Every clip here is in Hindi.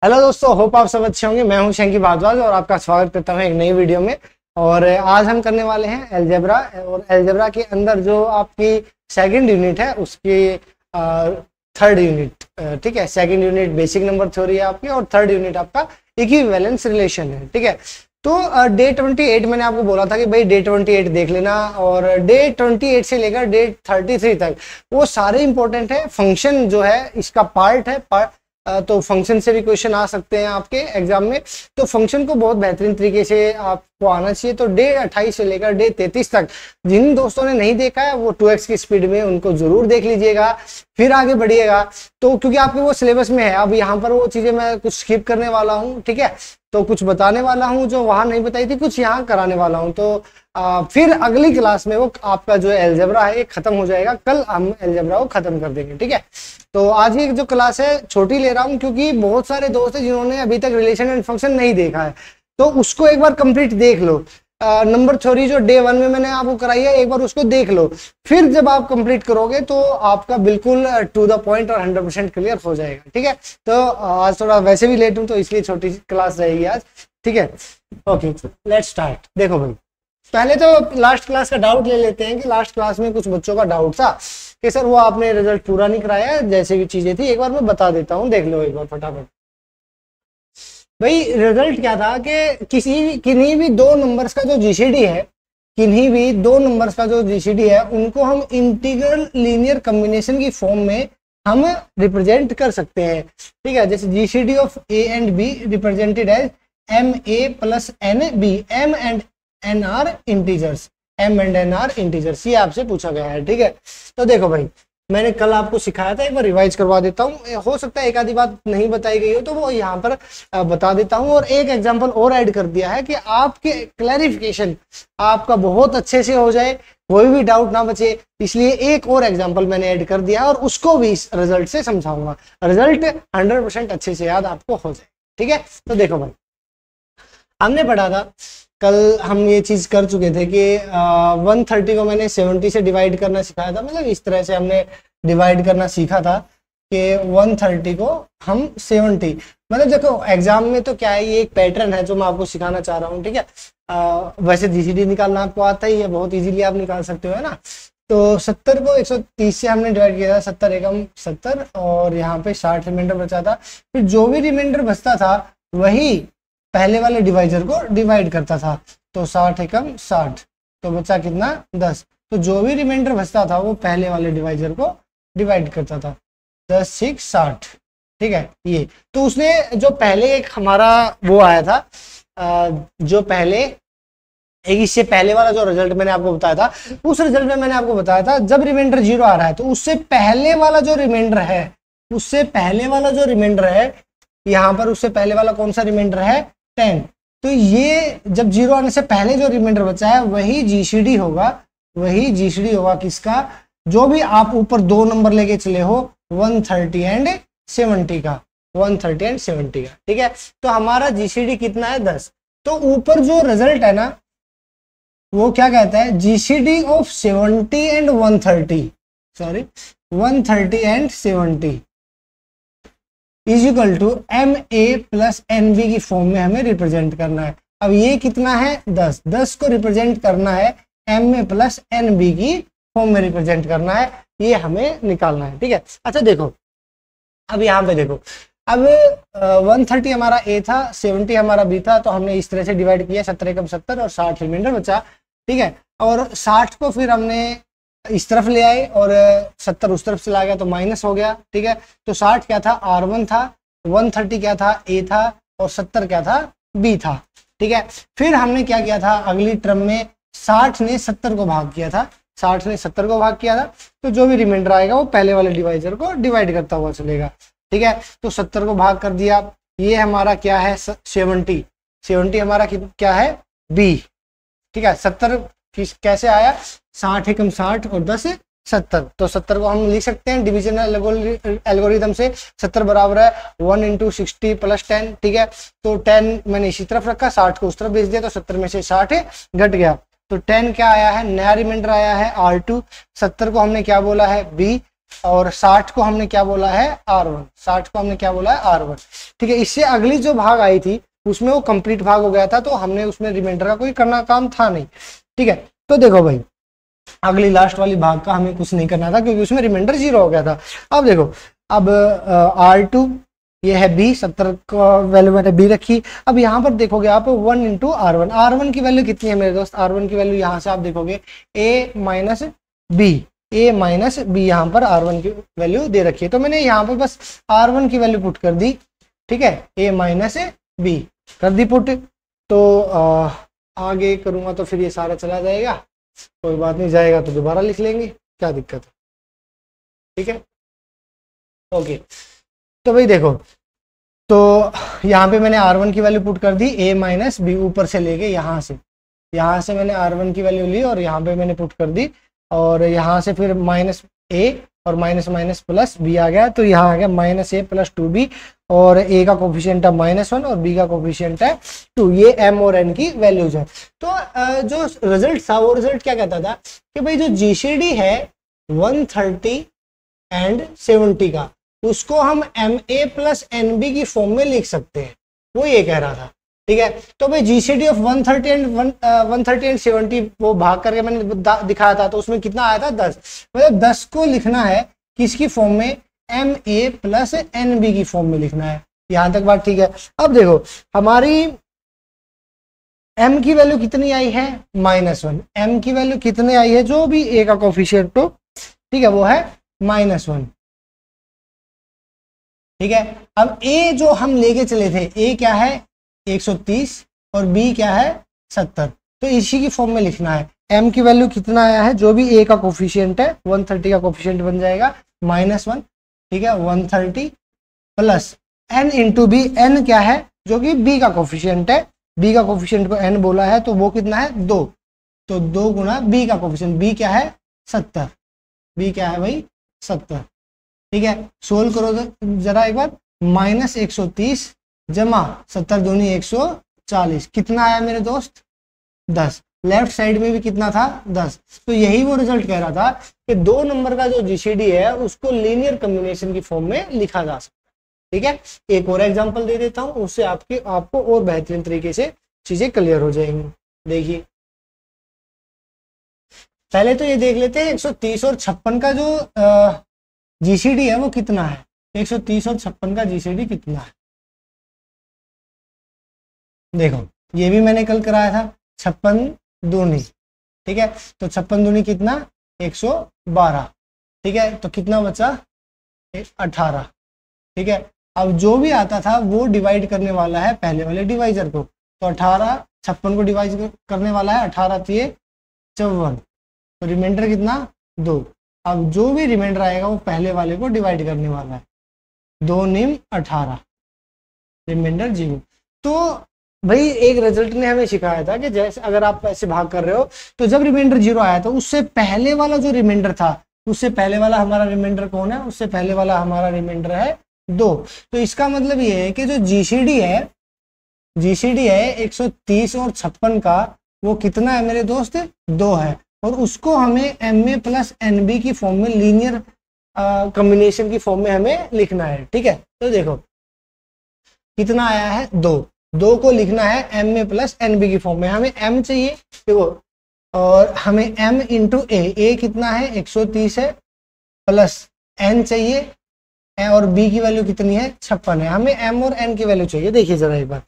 हेलो दोस्तों, होप आप सब अच्छे होंगे। मैं हूं शंकी भारद्वाज और आपका स्वागत करता हूं एक नई वीडियो में। और आज हम करने वाले हैं अलजेब्रा। और अलजेब्रा के अंदर जो आपकी सेकंड यूनिट है उसकी थर्ड यूनिट, ठीक है। Second unit basic number theory है आपकी और थर्ड यूनिट आपका इक्विवेलेंस रिलेशन है, ठीक है। तो डे 28 मैंने आपको बोला था कि भाई डे 28 देख लेना, और डे 28 से लेकर डे 33 तक वो सारे इंपॉर्टेंट है। फंक्शन जो है इसका पार्ट है, तो फंक्शन से भी क्वेश्चन आ सकते हैं आपके एग्जाम में। तो फंक्शन को बहुत बेहतरीन तरीके से आपको आना चाहिए। तो डे 28 से लेकर डे 33 तक जिन दोस्तों ने नहीं देखा है वो 2x की स्पीड में उनको जरूर देख लीजिएगा, फिर आगे बढ़िएगा। तो क्योंकि आपके वो सिलेबस में है, अब यहाँ पर वो चीजें मैं कुछ स्किप करने वाला हूँ, ठीक है। तो कुछ बताने वाला हूँ जो वहां नहीं बताई थी, कुछ यहाँ कराने वाला हूँ। तो फिर अगली क्लास में वो आपका जो अलजेब्रा है ये खत्म हो जाएगा। कल हम अलजेब्रा को खत्म कर देंगे, ठीक है। तो आज की जो क्लास है छोटी ले रहा हूँ क्योंकि बहुत सारे दोस्त हैं जिन्होंने अभी तक रिलेशन एंड फंक्शन नहीं देखा है, तो उसको एक बार कंप्लीट देख लो। नंबर थ्योरी जो डे 1 में मैंने आपको कराई है एक बार उसको देख लो। फिर जब आप कंप्लीट करोगे तो आपका बिल्कुल टू द पॉइंट और 100% क्लियर हो जाएगा, ठीक है। तो आज थोड़ा वैसे भी लेट हूँ तो इसलिए छोटी क्लास रहेगी आज, ठीक है। Okay, let's start. देखो भाई, पहले तो लास्ट क्लास का डाउट ले लेते हैं कि लास्ट क्लास में कुछ बच्चों का डाउट था कि सर वो आपने रिजल्ट पूरा नहीं कराया, जैसे भी चीजें थी एक बार मैं बता देता हूँ, देख लो एक बार फटाफट। भाई रिजल्ट क्या था कि किन्हीं भी दो नंबर्स का जो जीसीडी है, किन्हीं भी दो नंबर्स का जो जीसीडी है उनको हम इंटीग्रल लीनियर कॉम्बिनेशन की फॉर्म में हम रिप्रेजेंट कर सकते हैं, ठीक है। जैसे GCD of a and b represented as m a plus n b, m and n are integers, m and n are integers, ये आपसे पूछा गया है, ठीक है। तो देखो भाई, मैंने कल आपको सिखाया था, एक बार रिवाइज करवा देता हूँ। हो सकता है एक आधी बात नहीं बताई गई हो तो वो यहाँ पर बता देता हूँ। और एक एग्जांपल और ऐड कर दिया है कि आपके क्लैरिफिकेशन आपका बहुत अच्छे से हो जाए, कोई भी डाउट ना बचे, इसलिए एक और एग्जाम्पल मैंने ऐड कर दिया और उसको भी इस रिजल्ट से समझाऊंगा। रिजल्ट 100% अच्छे से याद आपको हो जाए, ठीक है। तो देखो भाई, हमने पढ़ा था कल, हम ये चीज कर चुके थे कि 130 को मैंने 70 से डिवाइड करना सिखाया था। मतलब इस तरह से हमने डिवाइड करना सीखा था कि 130 को हम 70, मतलब देखो एग्जाम में तो क्या है, ये एक पैटर्न है जो मैं आपको सिखाना चाह रहा हूँ, ठीक है। वैसे जीसीडी निकालना आपको आता ही है, बहुत इजीली आप निकाल सकते हो, है ना। तो 70 को 130 से हमने डिवाइड किया था, 70 एकम 70, और यहाँ पे 60 रिमाइंडर बचा था। फिर जो भी रिमाइंडर बचता था वही पहले वाले डिवाइजर को डिवाइड करता था। तो 60 एकम 60, तो बचा कितना 10। तो जो भी रिमाइंडर बचता था वो पहले वाले डिवाइजर को डिवाइड करता था। 10 6 60, ठीक है। ये तो उसने जो पहले एक हमारा वो आया था, जो पहले एक इससे पहले वाला जो रिजल्ट मैंने आपको बताया था, उस रिजल्ट में मैंने आपको बताया था जब रिमाइंडर 0 आ रहा है तो उससे पहले वाला जो रिमाइंडर है, उससे पहले वाला जो रिमाइंडर है यहाँ पर, उससे पहले वाला कौन सा रिमाइंडर है 10। तो ये जब 0 आने से पहले जो रिमाइंडर बचा है वही जीसीडी होगा, वही जीसीडी होगा किसका, जो भी आप ऊपर दो नंबर लेके चले हो 130 एंड 70 का, 130 एंड 70 का, ठीक है। तो हमारा जीसीडी कितना है 10। तो ऊपर जो रिजल्ट है ना वो क्या कहता है, GCD of 70 and 130, sorry 130 and 70 is equal to m a plus n b की फॉर्म में हमें रिप्रेजेंट करना है। अब ये कितना है 10, 10 को रिप्रेजेंट करना है m a plus n b की फॉर्म में रिप्रेजेंट करना है, ये हमें निकालना है, ठीक है। अच्छा देखो, अब यहाँ पे देखो, अब 130 हमारा ए था, 70 हमारा बी था, तो हमने इस तरह से डिवाइड किया, 70 एकम 70 और 60 रिमाइंडर बचा, ठीक है। और 60 को फिर हमने इस तरफ ले आए और 70 उस तरफ से ला गया तो माइनस हो गया, ठीक है। तो 60 क्या था R1 था, 130 क्या था A था, और 70 क्या था B था, ठीक है। फिर हमने क्या किया था, अगली टर्म में 60 ने 70 को भाग किया था, 60 ने 70 को भाग किया था, तो जो भी रिमाइंडर आएगा वो पहले वाले डिवाइजर को डिवाइड करता हुआ चलेगा, ठीक है। तो 70 को भाग कर दिया, ये हमारा क्या है 70, 70 हमारा क्या है B, ठीक है। 70 कैसे आया, 60 एकम 60 और 10 70, तो 70 को हम लिख सकते हैं डिवीजन एल्गोरिथम से। 70 बराबर है 1 × 60 + 10, ठीक है। तो 10 मैंने इसी तरफ रखा, 60 को उस तरफ भेज दिया, तो 70 में से 60 घट गया, तो 10 क्या आया है, नया रिमाइंडर आया है R2। 70 को हमने क्या बोला है B, और 60 को हमने क्या बोला है R1, 60 को हमने क्या बोला है R1। ठीक है, इससे अगली जो भाग आई थी उसमें वो कंप्लीट भाग हो गया था, तो हमने उसमें रिमाइंडर का कोई करना काम था नहीं। ठीक है, तो देखो भाई अगली लास्ट वाली भाग का हमें कुछ नहीं करना था क्योंकि उसमें रिमाइंडर 0 हो गया था। अब देखो, अब R2 ये है B, 70 का वैल्यू मैंने B रखी। अब यहाँ पर देखोगे आप 1 इंटू R1, R1 की वैल्यू कितनी है मेरे दोस्त? R1 की वैल्यू यहाँ से आप देखोगे A minus B, A minus B, यहाँ पर R1 की वैल्यू दे रखी है, तो मैंने यहाँ पर बस R1 की वैल्यू पुट कर दी। ठीक है, A माइनस B कर दी पुट। तो आगे करूंगा तो फिर ये सारा चला जाएगा, कोई बात नहीं, जाएगा तो दोबारा लिख लेंगे, क्या दिक्कत है। ठीक है, ओके। तो भाई देखो, तो यहाँ पे मैंने R1 की वैल्यू पुट कर दी, A माइनस B, ऊपर से लेके यहाँ से मैंने R1 की वैल्यू ली और यहाँ पे मैंने पुट कर दी, और यहाँ से फिर माइनस A और माइनस माइनस प्लस B आ गया, तो यहाँ आ गया माइनस A प्लस 2B, और A का कोफिशिएंट है -1 और B का कोफिशिएंट है 2। ये M और N की वैल्यूज है। तो जो रिजल्ट था वो रिजल्ट क्या कहता था कि भाई जो GCD है 130 एंड 70 का, उसको हम MA प्लस NB की फॉर्म में लिख सकते हैं, वो ये कह रहा था। ठीक है, तो भाई GCD ऑफ 130 एंड 70 वो भाग करके मैंने दिखाया था, तो उसमें कितना आया था 10, मतलब 10 को लिखना है किसकी फॉर्म में? MA प्लस NB की फॉर्म में लिखना है। यहां तक बात ठीक है। अब देखो हमारी M की वैल्यू कितनी आई है? -1। M की वैल्यू कितनी आई है? जो भी A का कोफिशिएंट तो ठीक है वो है -1। ठीक है, अब A जो हम लेके चले थे, A क्या है 130 और B क्या है 70, तो इसी की फॉर्म में लिखना है। M की वैल्यू कितना आया है? जो भी A का कोफिशिएंट है 130 का कोफिशिएंट बन जाएगा -1। ठीक है, 130 plus N into B, N क्या है? जो कि B का कोफिशिएंट है, B का कोफिशिएंट को N बोला है, तो वो कितना है 2, तो 2 गुना B का कोफिशिएंट, B क्या है 70, B क्या है भाई 70। ठीक है, सोल्व करो तो जरा एक बार, -130 जमा 70 दूनी 140, कितना आया मेरे दोस्त 10। लेफ्ट साइड में भी कितना था 10। तो यही वो रिजल्ट कह रहा था कि 2 नंबर का जो GCD है उसको लीनियर कॉम्बिनेशन की फॉर्म में लिखा जा सकता है। ठीक है, एक और एग्जांपल दे देता हूं, उससे आपको और बेहतरीन तरीके से चीजें क्लियर हो जाएंगी। देखिए पहले तो ये देख लेते हैं 130 और 56 का जो GCD है वो कितना है। 130 और 56 का GCD कितना है? देखो ये भी मैंने कल कराया था, 56 दूनी। ठीक है, तो 56 दूनी कितना 112। ठीक है, तो कितना बचा 18। ठीक है, अब जो भी आता था वो डिवाइड करने वाला है पहले वाले डिवाइजर को, तो 18 56 को डिवाइड करने वाला है, 18 थी 54, तो रिमाइंडर कितना 2। अब जो भी रिमाइंडर आएगा वो पहले वाले को डिवाइड करने वाला है, 2 निम 18, रिमाइंडर 0। तो भाई एक रिजल्ट ने हमें सिखाया था कि जैसे अगर आप ऐसे भाग कर रहे हो तो जब रिमाइंडर 0 आया तो उससे पहले वाला जो रिमाइंडर था, उससे पहले वाला हमारा रिमाइंडर कौन है? उससे पहले वाला हमारा रिमाइंडर है 2। तो इसका मतलब ये है कि जो GCD है 130 और 56 का, वो कितना है मेरे दोस्त 2 है, और उसको हमें MA प्लस NB की फॉर्म में लीनियर कॉम्बिनेशन की फॉर्म में हमें लिखना है। ठीक है, तो देखो कितना आया है 2 को लिखना है MA प्लस NB की फॉर्म में, हमें M चाहिए देखो, और हमें M इंटू A कितना है 130 है, प्लस N चाहिए, और B की वैल्यू कितनी है 56 है, हमें M और N की वैल्यू चाहिए। देखिए जरा एक बार,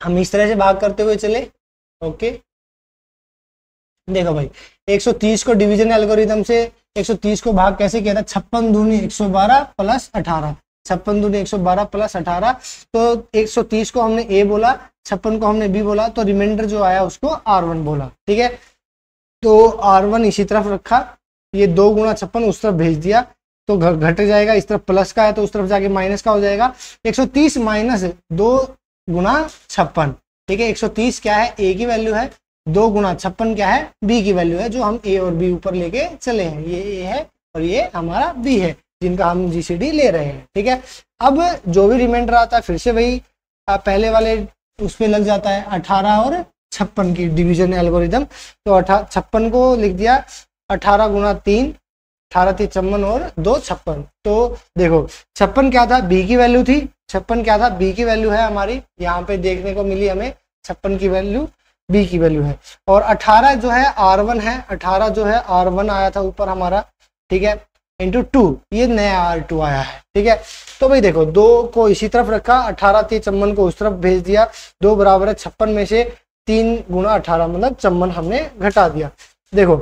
हम इस तरह से भाग करते हुए चले। ओके, देखो भाई 130 को डिवीजन एल्गोरिथम से 130 को भाग कैसे किया था? 56 दूनी 112 प्लस 18, 56 दूनी 112 प्लस 18, तो 130 को हमने A बोला, 56 को हमने B बोला, तो रिमाइंडर जो आया उसको R1 बोला। ठीक है, तो R1 इसी तरफ रखा, ये 2 गुना 56 उस तरफ भेज दिया, तो घट जाएगा, इस तरफ प्लस का है तो उस तरफ जाके माइनस का हो जाएगा। 130 माइनस 2 गुना 56। ठीक है, 130 क्या है? A की वैल्यू है, 2 गुना 56 क्या है? B की वैल्यू है, जो हम A और B ऊपर लेके चले हैं, ये A है और ये हमारा B है, जिनका हम GCD ले रहे हैं। ठीक है, अब जो भी रिमाइंडर आता है फिर से वही पहले वाले उस पर लग जाता है, 18 और 56 की डिवीजन एल्गोरिथम। तो 56 को लिख दिया 18 गुना 3, 18 3 54 और 2 56। तो देखो 56 क्या था? B की वैल्यू थी, 56 क्या था, बी की वैल्यू है हमारी, यहाँ पे देखने को मिली हमें 56 की वैल्यू बी की वैल्यू है। और 18 जो है R1 है, 18 जो है R1 आया था ऊपर हमारा, ठीक है, इंटू 2 ये नया R2 आया है, ठीक है। तो भाई देखो 2 को इसी तरफ रखा, 18 थी, 54 को उस तरफ भेज दिया, 2 बराबर है 56 में से 3 गुना 18 मतलब 54 हमने घटा दिया। देखो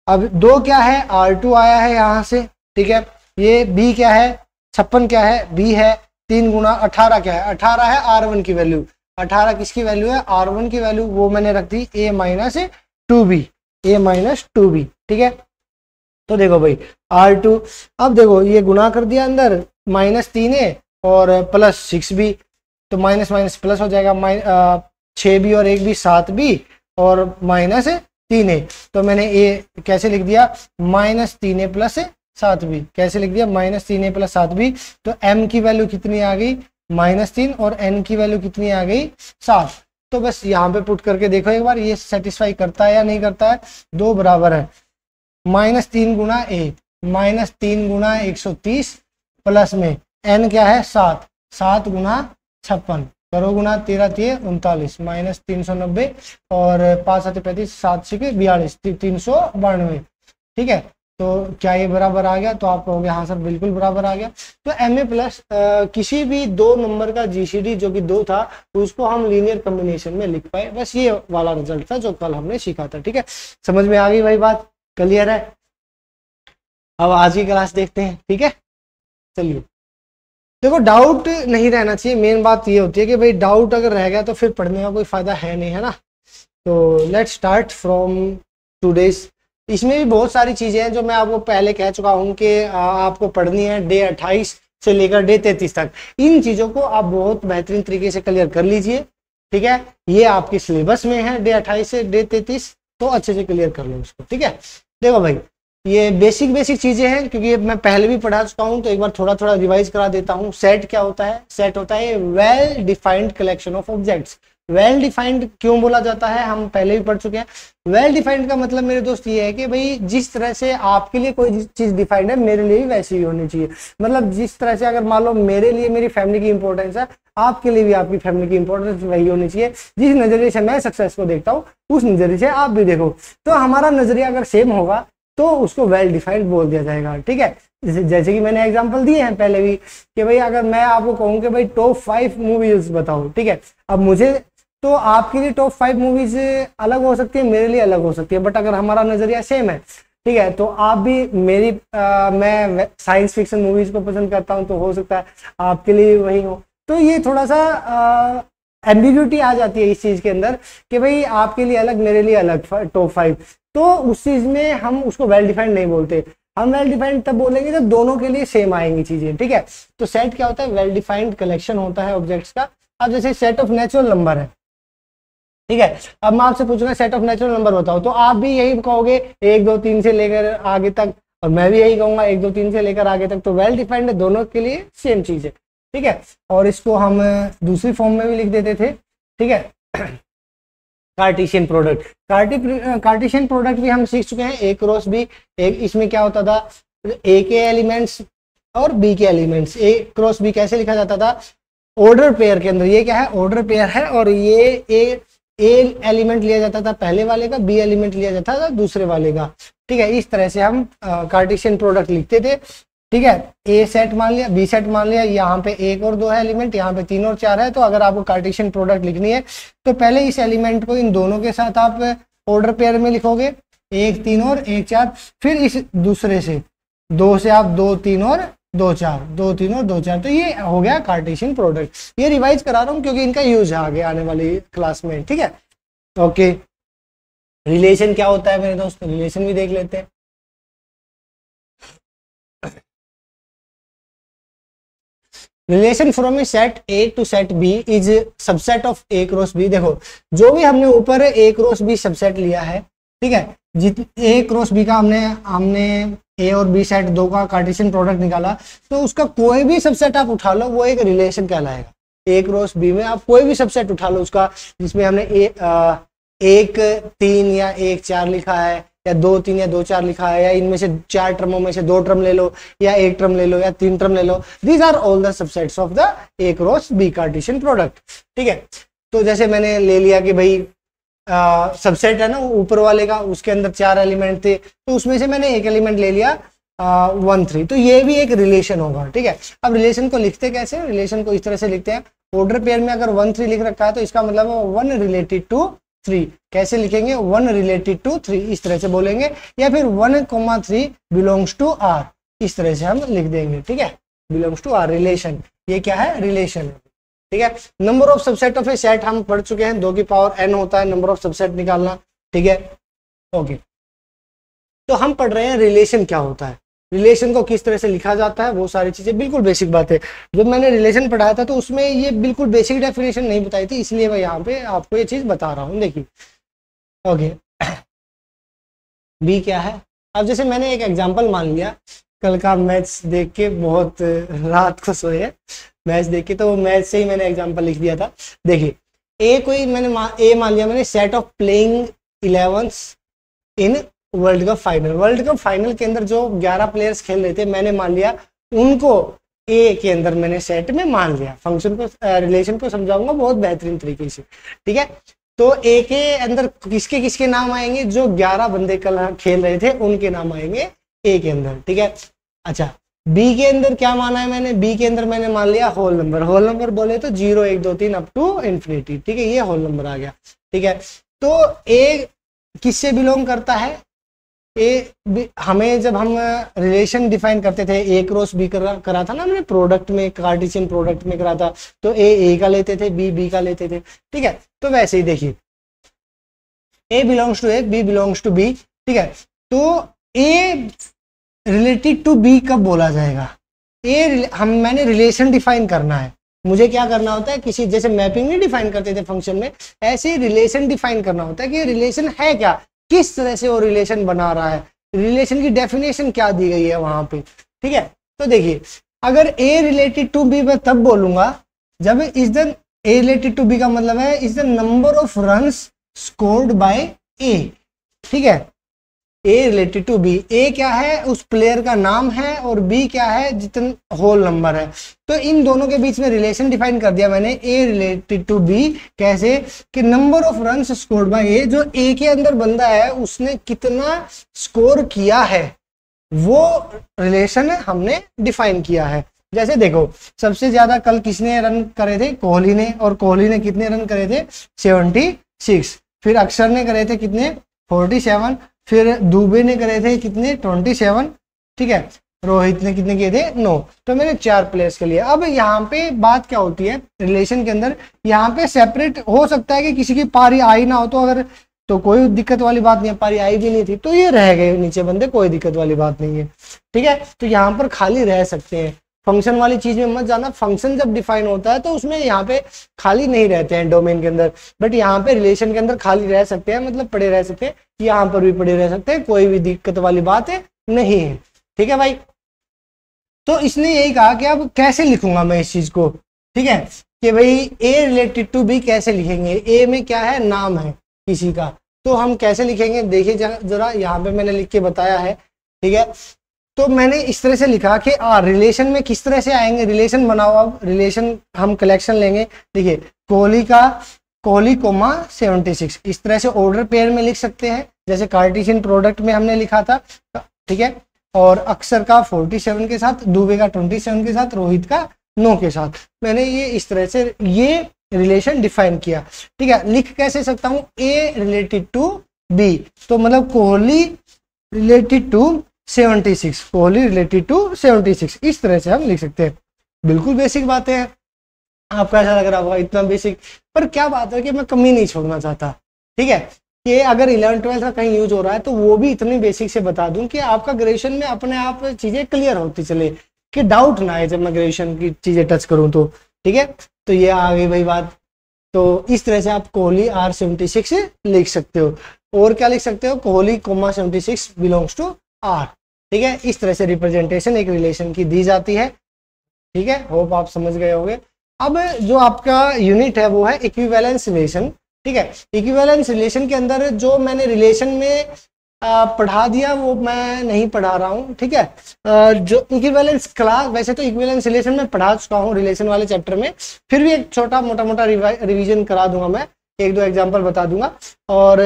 अब 2 क्या है, R2 आया है यहाँ से, ठीक है, ये B क्या है, 56 क्या है, B है, 3 गुना 18 क्या है, 18 है R1 की वैल्यू, 18 किसकी वैल्यू है, R1 की वैल्यू, वो मैंने रख दी A minus 2B, A minus 2B, ठीक है। तो देखो भाई R2, अब देखो ये गुना कर दिया अंदर, -3A और प्लस 6B, तो माइनस माइनस प्लस हो जाएगा, 6B और 1B 7B और -3A, तो मैंने A कैसे लिख दिया, -3A प्लस 7B, कैसे लिख दिया, -3A प्लस 7B। तो M की वैल्यू कितनी आ गई, -3 और N की वैल्यू कितनी आ गई, 7। तो बस यहाँ पे पुट करके देखो एक बार ये सेटिस्फाई करता है या नहीं करता है। 2 बराबर है -3 गुना A, -3 गुना 130 प्लस में N क्या है 7, 7 गुना 56, करो गुना, 13 39 -390 और 5 7 35 7 6 42 392, ठीक है। तो क्या ये बराबर आ गया, तो आप कहोगे हाँ सर बिल्कुल बराबर आ गया। तो MA प्लस किसी भी 2 नंबर का GCD जो कि 2 था उसको हम लीनियर कॉम्बिनेशन में लिख पाए, बस ये वाला रिजल्ट था जो कल हमने सीखा था, ठीक है। समझ में आ गई भाई बात, क्लियर है। अब आज की क्लास देखते हैं, ठीक है। चलिए देखो डाउट नहीं रहना चाहिए, मेन बात ये होती है कि भाई डाउट अगर रह गया तो फिर पढ़ने का कोई फायदा है नहीं, है ना। तो लेट्स स्टार्ट फ्रॉम टूडेज। इसमें भी बहुत सारी चीजें हैं जो मैं आपको पहले कह चुका हूं कि आपको पढ़नी है डे 28 से लेकर डे 33 तक। इन चीजों को आप बहुत बेहतरीन तरीके से क्लियर कर लीजिए, ठीक है। ये आपके सिलेबस में है डे 28 से डे 33, तो अच्छे से क्लियर कर लो उसको, ठीक है। देखो भाई ये बेसिक चीजें हैं क्योंकि मैं पहले भी पढ़ा चुका हूं, तो एक बार थोड़ा थोड़ा रिवाइज करा देता हूं। सेट क्या होता है, सेट होता है well defined collection of objects. Well defined क्यों बोला जाता है, हम पहले भी पढ़ चुके हैं। वेल डिफाइंड का मतलब मेरे दोस्त ये है कि भाई जिस तरह से आपके लिए कोई चीज डिफाइंड है मेरे लिए भी वैसी ही होनी चाहिए। मतलब जिस तरह से अगर मान लो मेरे लिए मेरी फैमिली की इंपॉर्टेंस है, आपके लिए भी आपकी फैमिली की इंपॉर्टेंस वही होनी चाहिए। जिस नजरिए से मैं सक्सेस को देखता हूँ उस नजरिए से आप भी देखो, तो हमारा नजरिया अगर सेम होगा तो उसको वेल डिफाइंड बोल दिया जाएगा, ठीक है। जैसे कि मैंने एग्जांपल दिए हैं पहले भी कि भाई अगर मैं आपको कहूँ कि भाई टॉप 5 मूवीज बताओ, ठीक है। अब मुझे तो आपके लिए टॉप 5 मूवीज अलग हो सकती है, मेरे लिए अलग हो सकती है, बट अगर हमारा नजरिया सेम है, ठीक है, तो आप भी मेरी मैं साइंस फिक्शन मूवीज को पसंद करता हूं, तो हो सकता है आपके लिए वही हो। तो ये थोड़ा सा एम्बिग्यूटी आ जाती है इस चीज के अंदर कि भाई आपके लिए अलग मेरे लिए अलग टॉप 5, तो उस चीज में हम उसको वेल डिफाइंड नहीं बोलते। हम वेल डिफाइंड तब बोलेंगे जब दोनों के लिए सेम आएंगी चीजें, ठीक है। तो सेट क्या होता है, वेल डिफाइंड कलेक्शन होता है ऑब्जेक्ट्स का। अब जैसे सेट ऑफ नेचुरल नंबर है, ठीक है। अब मैं आपसे पूछूंगा सेट ऑफ नेचुरल नंबर बताओ, तो आप भी यही कहोगे 1 2 3 से लेकर आगे तक, और मैं भी यही कहूंगा 1 2 3 से लेकर आगे तक। तो वेल डिफाइंड है, दोनों के लिए सेम चीज है, ठीक है। और इसको हम दूसरी फॉर्म में भी लिख देते थे, ठीक है, कार्टेशियन प्रोडक्ट। कार्टेशियन प्रोडक्ट भी हम सीख चुके हैं, ए क्रॉस बी। इसमें क्या होता था, ए के एलिमेंट्स और बी के एलिमेंट्स, ए क्रॉस बी कैसे लिखा जाता था, ऑर्डर पेयर के अंदर। ये क्या है, ऑर्डर पेयर है, और ये ए एलिमेंट लिया जाता था पहले वाले का, बी एलिमेंट लिया जाता था दूसरे वाले का, ठीक है। इस तरह से हम कार्टेशियन प्रोडक्ट लिखते थे, ठीक है। ए सेट मान लिया, बी सेट मान लिया, यहाँ पे 1 और 2 है एलिमेंट, यहाँ पे 3 और 4 है। तो अगर आपको कार्टेशियन प्रोडक्ट लिखनी है तो पहले इस एलिमेंट को इन दोनों के साथ आप ऑर्डर पेयर में लिखोगे, 1 3 और 1 4, फिर इस दूसरे से 2 से आप 2 3 और 2 4, 2 3 और 2 4, तो ये हो गया कार्टेशियन प्रोडक्ट। ये रिवाइज करा रहा हूँ क्योंकि इनका यूज है आगे आने वाली क्लास में, ठीक है। ओके, रिलेशन क्या होता है मेरे दोस्त, रिलेशन भी देख लेते हैं। Relation from a set a to set b is subset of a cross b. देखो जो भी हमने ऊपर ए क्रॉस बी सबसेट लिया है, ठीक है, ए क्रॉस बी का हमने ए और बी सेट 2 का कार्टेशियन प्रोडक्ट निकाला, तो उसका कोई भी सबसेट आप उठा लो वो एक रिलेशन कहलाएगा। ए क्रॉस बी में आप कोई भी सबसेट उठा लो उसका, जिसमें हमने 1 3 या 1 4 लिखा है, या 2 3 या 2 4 लिखा है, या इनमें से 4 टर्मों में से 2 टर्म ले लो, या 1 टर्म ले लो, या 3 टर्म ले लो। These are all the subsets of the A cross B Cartesian product. ठीक है, तो जैसे मैंने ले लिया कि भाई सबसेट है ना ऊपर वाले का, उसके अंदर 4 एलिमेंट थे, तो उसमें से मैंने एक एलिमेंट ले लिया 1 3, तो ये भी एक रिलेशन होगा। ठीक है, अब रिलेशन को लिखते कैसे, रिलेशन को इस तरह से लिखते हैं, ऑर्डर पेयर में अगर 1 3 लिख रखा है तो इसका मतलब 1 रिलेटेड टू 3। कैसे लिखेंगे, 1 रिलेटेड टू 3 इस तरह से बोलेंगे, या फिर 1,3 बिलोंग्स टू R इस तरह से हम लिख देंगे। ठीक है, बिलोंग्स टू R रिलेशन, ये क्या है, रिलेशन है। ठीक है, number of subset of A set हम पढ़ चुके हैं, 2 की पावर n होता है नंबर ऑफ सबसेट निकालना। ठीक है, ओके, तो हम पढ़ रहे हैं रिलेशन क्या होता है, रिलेशन को किस तरह से लिखा जाता है, वो सारी चीजें बिल्कुल बेसिक बात है। जब मैंने रिलेशन पढ़ाया था तो उसमें ये बिल्कुल बेसिक डेफिनेशन नहीं बताई थी, इसलिए मैं यहाँ पे आपको ये चीज बता रहा हूँ। देखिए, ओके, बी क्या है, अब जैसे मैंने एक एग्जांपल मान लिया, कल का मैथ्स देख के बहुत रात को सोए मैच देख के, तो मैच से ही मैंने एग्जांपल लिख दिया था। देखिए, ए कोई मैंने ए मान लिया मैंने, set of playing 11 in world cup final. World cup final के अंदर जो 11 प्लेयर्स खेल रहे थे, मैंने मान लिया उनको ए के अंदर मैंने सेट में मान लिया। फंक्शन को रिलेशन को समझाऊंगा बहुत बेहतरीन तरीके से। ठीक है, तो ए के अंदर किसके किसके नाम आएंगे, जो 11 बंदे कल खेल रहे थे उनके नाम आएंगे ए के अंदर। ठीक है, अच्छा, बी के अंदर क्या माना है मैंने, बी के अंदर मैंने मान लिया होल नंबर। होल नंबर बोले तो 0 1 2 3 अप टू इन्फिनिटी। ठीक है, ये होल नंबर आ गया। ठीक है, तो ए किससे बिलोंग करता है, ए हमें जब हम रिलेशन डिफाइन करते थे, ए क्रॉस बी करा था ना हमने प्रोडक्ट में, कार्टेशियन प्रोडक्ट में करा था, तो ए का लेते थे, बी का लेते थे। ठीक है, तो वैसे ही देखिए, A belongs to A, B belongs to B. ठीक है, तो ए रिलेटेड टू बी कब बोला जाएगा, मैंने रिलेशन डिफाइन करना है, मुझे क्या करना होता है, किसी जैसे मैपिंग नहीं डिफाइन करते थे फंक्शन में, ऐसे रिलेशन डिफाइन करना होता है कि रिलेशन है क्या, किस तरह से वो रिलेशन बना रहा है, रिलेशन की डेफिनेशन क्या दी गई है वहां पे। ठीक है, तो देखिए, अगर ए रिलेटेड टू बी मैं तब बोलूंगा जब is the A related to B का मतलब है is the number of runs scored by A. ठीक है, A related to B, A क्या है उस प्लेयर का नाम है, और बी क्या है जितना होल नंबर है, तो इन दोनों के बीच में रिलेशन डिफाइन कर दिया मैंने, ए रिलेटेड टू बी। कैसे कि number of runs scored by A, जो ए के अंदर बंदा है उसने कितना स्कोर किया है, वो रिलेशन हमने डिफाइन किया है। जैसे देखो, सबसे ज्यादा कल किसने रन करे थे, कोहली ने, और कोहली ने कितने रन करे थे 76, फिर अक्षर ने करे थे कितने 47, फिर दुबे ने करे थे कितने 27। ठीक है, रोहित ने कितने किए थे 9। तो मैंने 4 प्लेयर्स के लिए। अब यहाँ पे बात क्या होती है रिलेशन के अंदर, यहाँ पे सेपरेट हो सकता है कि किसी की पारी आई ना हो, तो अगर तो कोई दिक्कत वाली बात नहीं है, पारी आई भी नहीं थी तो ये रह गए नीचे बंदे, कोई दिक्कत वाली बात नहीं है। ठीक है, तो यहाँ पर खाली रह सकते हैं, फंक्शन वाली चीज में मत जाना। फंक्शन जब डिफाइन होता है तो उसमें यहाँ पे खाली नहीं रहते हैं डोमेन के अंदर, बट यहाँ पे रिलेशन के अंदर खाली रह सकते हैं, मतलब पड़े रह सकते हैं, यहाँ पर भी पड़े रह सकते हैं, कोई भी दिक्कत वाली बात है नहीं है। ठीक है भाई, तो इसने यही कहा कि अब कैसे लिखूंगा मैं इस चीज को। ठीक है, कि भाई ए रिलेटेड टू बी कैसे लिखेंगे, ए में क्या है नाम है किसी का, तो हम कैसे लिखेंगे देखिए जरा, यहाँ पे मैंने लिख के बताया है। ठीक है, तो मैंने इस तरह से लिखा कि रिलेशन में किस तरह से आएंगे, रिलेशन बनाओ। अब रिलेशन हम कलेक्शन लेंगे, देखिए कोहली कोमा 76, इस तरह से ऑर्डर पेयर में लिख सकते हैं, जैसे कार्टेशियन प्रोडक्ट में हमने लिखा था। ठीक है, और अक्षर का 47 के साथ, दुबे का 27 के साथ, रोहित का 9 के साथ, मैंने ये इस तरह से ये रिलेशन डिफाइन किया। ठीक है, लिख कैसे सकता हूँ, ए रिलेटेड टू बी, तो मतलब Kohli related to 76, Kohli related to 76, इस तरह से हम लिख सकते हैं। बिल्कुल बेसिक बातें हैं, आपको ऐसा लग रहा होगा इतना बेसिक, पर क्या बात है कि मैं कमी नहीं छोड़ना चाहता। ठीक है, कि अगर 11th 12th का कहीं यूज हो रहा है तो वो भी इतनी बेसिक से बता दूं कि आपका ग्रेजुएशन में अपने आप चीजें क्लियर होती चले, कि डाउट ना आए जब मैं ग्रेजुएशन की चीजें टच करूं तो। ठीक है, तो ये आ गई भाई बात। तो इस तरह से आप कोहली R76 लिख सकते हो, और क्या लिख सकते हो, Kohli comma 76 belongs to R। ठीक है, इस तरह से रिप्रेजेंटेशन एक रिलेशन की दी जाती है। ठीक है, होप आप समझ गए होंगे। अब जो आपका यूनिट है वो है इक्विवेलेंस रिलेशन। ठीक है, इक्विवेलेंस रिलेशन के अंदर जो मैंने रिलेशन में पढ़ा दिया, वो मैं नहीं पढ़ा रहा हूँ, ठीक है। जो इक्विवेलेंस क्लास, वैसे तो इक्विवेलेंस रिलेशन में पढ़ा चुका हूँ रिलेशन वाले चैप्टर में, फिर भी एक छोटा मोटा रिवीजन करा दूंगा मैं, एक दो एग्जांपल बता दूंगा। और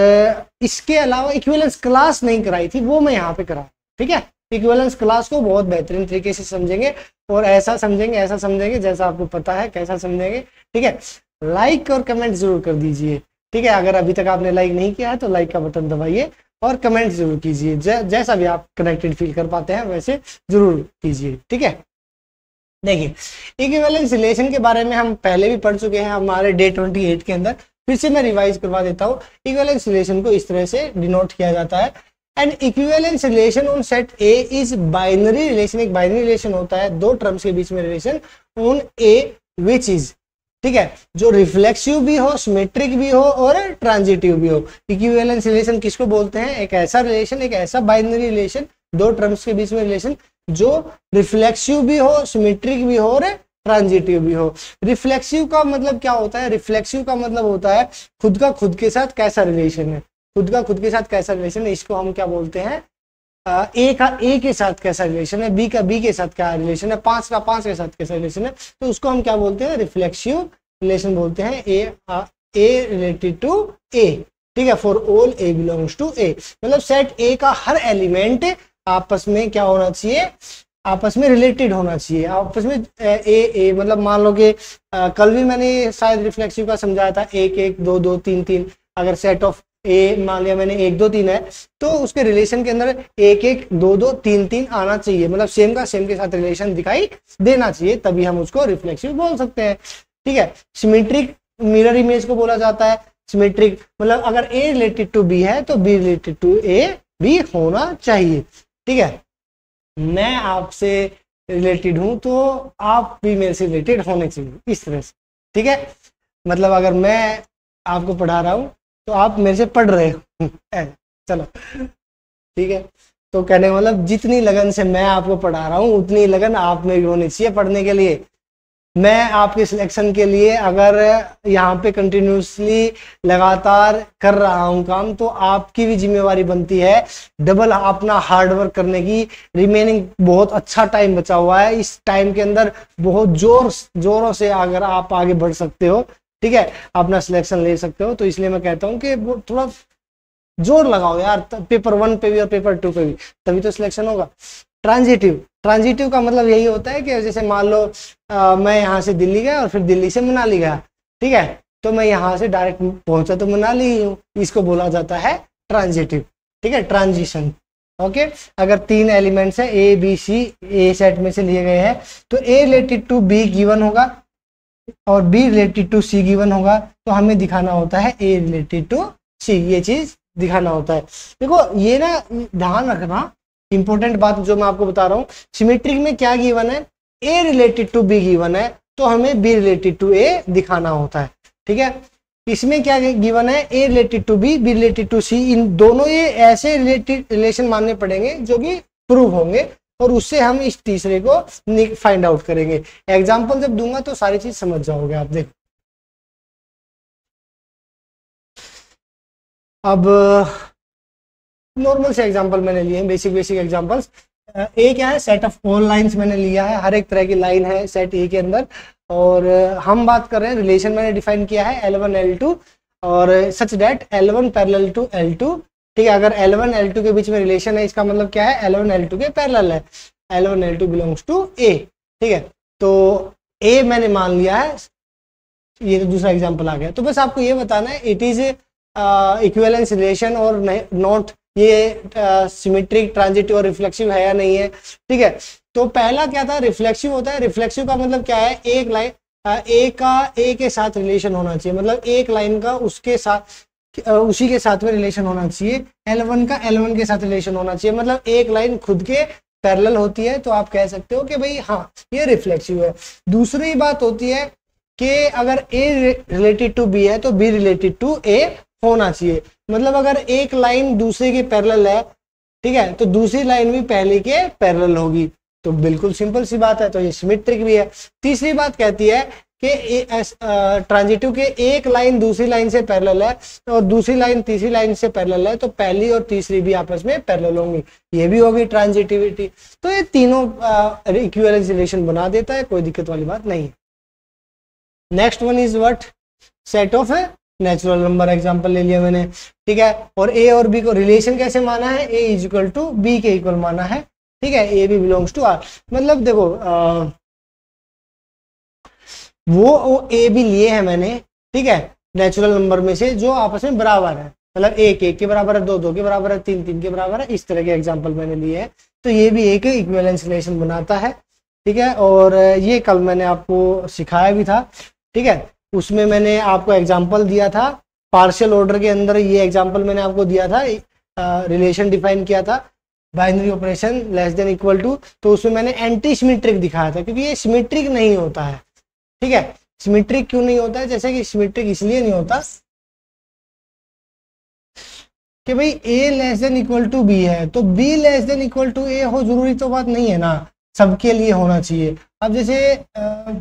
इसके अलावा इक्विवेलेंस क्लास नहीं कराई थी, वो मैं यहाँ पे करा, ठीक है। इक्विवेलेंस क्लास को बहुत बेहतरीन तरीके से समझेंगे, और ऐसा समझेंगे जैसा आपको पता है कैसा समझेंगे, ठीक है। लाइक और कमेंट जरूर कर दीजिए, ठीक है। अगर अभी तक आपने लाइक नहीं किया है तो लाइक का बटन दबाइए और कमेंट जरूर कीजिए, जैसा भी आप कनेक्टेड फील कर पाते हैं वैसे जरूर कीजिए, ठीक है। देखिए, इक्विवेलेंस रिलेशन के बारे में हम पहले भी पढ़ चुके हैं हमारे डे 28 के अंदर, फिर से मैं रिवाइज करवा देता हूँ। इक्विवेलेंस रिलेशन को इस तरह से डिनोट किया जाता है, and equivalence relation on set A is binary relation. एक बाइनरी रिलेशन होता है दो टर्म्स के बीच में relation on A which is, ठीक है, जो रिफ्लेक्सिव भी हो, सिमेट्रिक भी हो और ट्रांजिटिव भी हो। इक्विवेलेंस रिलेशन किसको बोलते हैं? एक ऐसा रिलेशन, एक ऐसा बाइनरी रिलेशन, दो टर्म्स के बीच में रिलेशन जो रिफ्लेक्सिव भी हो, सिमेट्रिक भी हो और ट्रांजिटिव भी हो। रिफ्लेक्सिव का मतलब क्या होता है? रिफ्लेक्सिव का मतलब होता है खुद का खुद के साथ कैसा रिलेशन है, खुद का खुद के साथ कैसा रिलेशन है, इसको हम क्या बोलते हैं? ए का ए के साथ कैसा रिलेशन है, बी का बी के साथ क्या रिलेशन है, पांच का पांच के साथ कैसा रिलेशन है, तो उसको हम क्या बोलते हैं? रिफ्लेक्सिव रिलेशन बोलते हैं। ए रिलेटेड टू ए, ठीक है, for all A belongs to A, मतलब सेट ए का हर एलिमेंट आपस में क्या होना चाहिए? आपस में रिलेटेड होना चाहिए, आपस में ए मतलब मान लो कि कल भी मैंने शायद रिफ्लेक्सिव का समझाया था, एक एक दो दो तीन तीन, अगर सेट ऑफ ए मान लिया मैंने एक दो तीन है तो उसके रिलेशन के अंदर एक एक दो दो तीन तीन आना चाहिए, मतलब सेम का सेम के साथ रिलेशन दिखाई देना चाहिए, तभी हम उसको रिफ्लेक्सिव बोल सकते हैं, ठीक है। सिमेट्रिक मिरर इमेज को बोला जाता है। सिमेट्रिक मतलब अगर ए रिलेटेड टू बी है तो बी रिलेटेड टू ए भी होना चाहिए, ठीक है। मैं आपसे रिलेटेड हूं तो आप भी मेरे से रिलेटेड होने चाहिए, इस तरह से, ठीक है। मतलब अगर मैं आपको पढ़ा रहा हूं तो आप मेरे से पढ़ रहे हो चलो, ठीक है। तो कहने का मतलब जितनी लगन से मैं आपको पढ़ा रहा हूं उतनी लगन आप में भी होनी चाहिए पढ़ने के लिए। मैं आपके सिलेक्शन के लिए अगर यहाँ पे कंटिन्यूसली लगातार कर रहा हूँ काम, तो आपकी भी जिम्मेवारी बनती है डबल अपना हार्डवर्क करने की। रिमेनिंग बहुत अच्छा टाइम बचा हुआ है, इस टाइम के अंदर बहुत जोरों से अगर आप आगे बढ़ सकते हो, ठीक है, अपना सिलेक्शन ले सकते हो। तो इसलिए मैं कहता हूँ कि थोड़ा जोर लगाओ यार, पेपर 1 पे भी और पेपर 2 पे भी, तभी तो सिलेक्शन होगा। ट्रांजिटिव का मतलब यही होता है कि जैसे मान लो मैं यहाँ से दिल्ली गया और फिर दिल्ली से मनाली गया, ठीक है, तो मैं यहाँ से डायरेक्ट पहुंचा तो मनाली ही हूँ, इसको बोला जाता है ट्रांजिटिव, ठीक है, ट्रांजिशन। ओके, अगर 3 एलिमेंट्स है a B C, A set में से लिए गए हैं, तो ए रिलेटेड टू बी गिवन होगा और b related to c given होगा, तो हमें दिखाना होता है ए रिलेटेड टू सी, ये चीज दिखाना होता है। देखो ये ना ध्यान रखना, इंपॉर्टेंट बात जो मैं आपको बता रहा हूँ, सिमेट्रिक में क्या गिवन है? A related to b given है, तो हमें बी रिलेटेड टू ए दिखाना होता है, ठीक है। इसमें क्या गिवन है? A related to B, B related to C, इन दोनों ये ऐसे रिलेशन मानने पड़ेंगे जो कि प्रूव होंगे, और उससे हम इस तीसरे को फाइंड आउट करेंगे। एग्जाम्पल जब दूंगा तो सारी चीज समझ जाओगे आप। देखो अब नॉर्मल से एग्जांपल मैंने लिए हैं, बेसिक एग्जांपल्स। ए क्या है? सेट ऑफ ऑल लाइंस मैंने लिया है, हर एक तरह की लाइन है सेट ए के अंदर, और हम बात कर रहे हैं रिलेशन मैंने डिफाइन किया है L1 L2 और such that L1 parallel to L2, ठीक है। अगर L1 L2 के बीच में रिलेशन है, इसका मतलब क्या है? L1 L2 के पैरेलल है, L1 L2 belongs to A, ठीक है। तो ए मैंने मान लिया है, ये तो दूसरा एग्जांपल आ गया। तो बस आपको ये बताना है इट इज इक्विवेलेंस रिलेशन और नॉट, ये सिमेट्रिक, ट्रांजिटिव और रिफ्लेक्सिव है या नहीं है, ठीक है। तो पहला क्या था? रिफ्लेक्सिव होता है। रिफ्लेक्सिव का मतलब क्या है? एक लाइन ए का ए के साथ रिलेशन होना चाहिए, मतलब एक लाइन का उसके साथ उसी के साथ में रिलेशन होना चाहिए। L1 का L1 के साथ रिलेशन होना चाहिए, मतलब एक लाइन खुद के पैरेलल होती है तो आप कह सकते हो कि भाई हाँ ये रिफ्लेक्सिव है। दूसरी बात होती है कि अगर ए रिलेटेड टू बी है तो बी रिलेटेड टू ए होना चाहिए, मतलब अगर एक लाइन दूसरे के पैरेलल है, ठीक है, तो दूसरी लाइन भी पहले के पैरेलल होगी। तो बिल्कुल सिंपल सी बात है, तो ये सिमेट्रिक भी है। तीसरी बात कहती है कि ट्रांजिटिव के एक लाइन दूसरी लाइन से पैरेलल है और दूसरी लाइन तीसरी लाइन से पैरेलल है, तो पहली और तीसरी भी आपस में पैरेलल होंगी, ये भी होगी ट्रांजिटिविटी। तो ये तीनों इक्विवेलेंस रिलेशन बना देता है, कोई दिक्कत वाली बात नहीं है। Next one is what, set of natural number, example ले लिया मैंने, ठीक है। और ए और बी को रिलेशन कैसे माना है, a is equal to b के इक्वल माना है, ठीक है। A B belongs to r, मतलब देखो वो ए बी लिए हैं मैंने, ठीक है, नेचुरल नंबर में से जो आपस में बराबर है, मतलब एक एक के बराबर है, दो दो के बराबर है, तीन तीन के बराबर है, इस तरह के एग्जांपल मैंने लिए हैं। तो ये भी एक इक्विवेलेंस रिलेशन बनाता है, ठीक है। और ये कल मैंने आपको सिखाया भी था, ठीक है। उसमें मैंने आपको एग्जांपल दिया था पार्शियल ऑर्डर के अंदर, ये एग्जांपल मैंने आपको दिया था, रिलेशन डिफाइन किया था binary operation less than equal to, तो उसमें मैंने एंटी सिमेट्रिक दिखाया था, क्योंकि ये सिमेट्रिक नहीं होता है, ठीक है। सिमेट्रिक क्यों नहीं होता है, जैसे कि सिमेट्रिक इसलिए नहीं होता कि भाई a less than equal to B है, तो b less than equal to a हो, जरूरी तो बात नहीं है ना, सबके लिए होना चाहिए। अब जैसे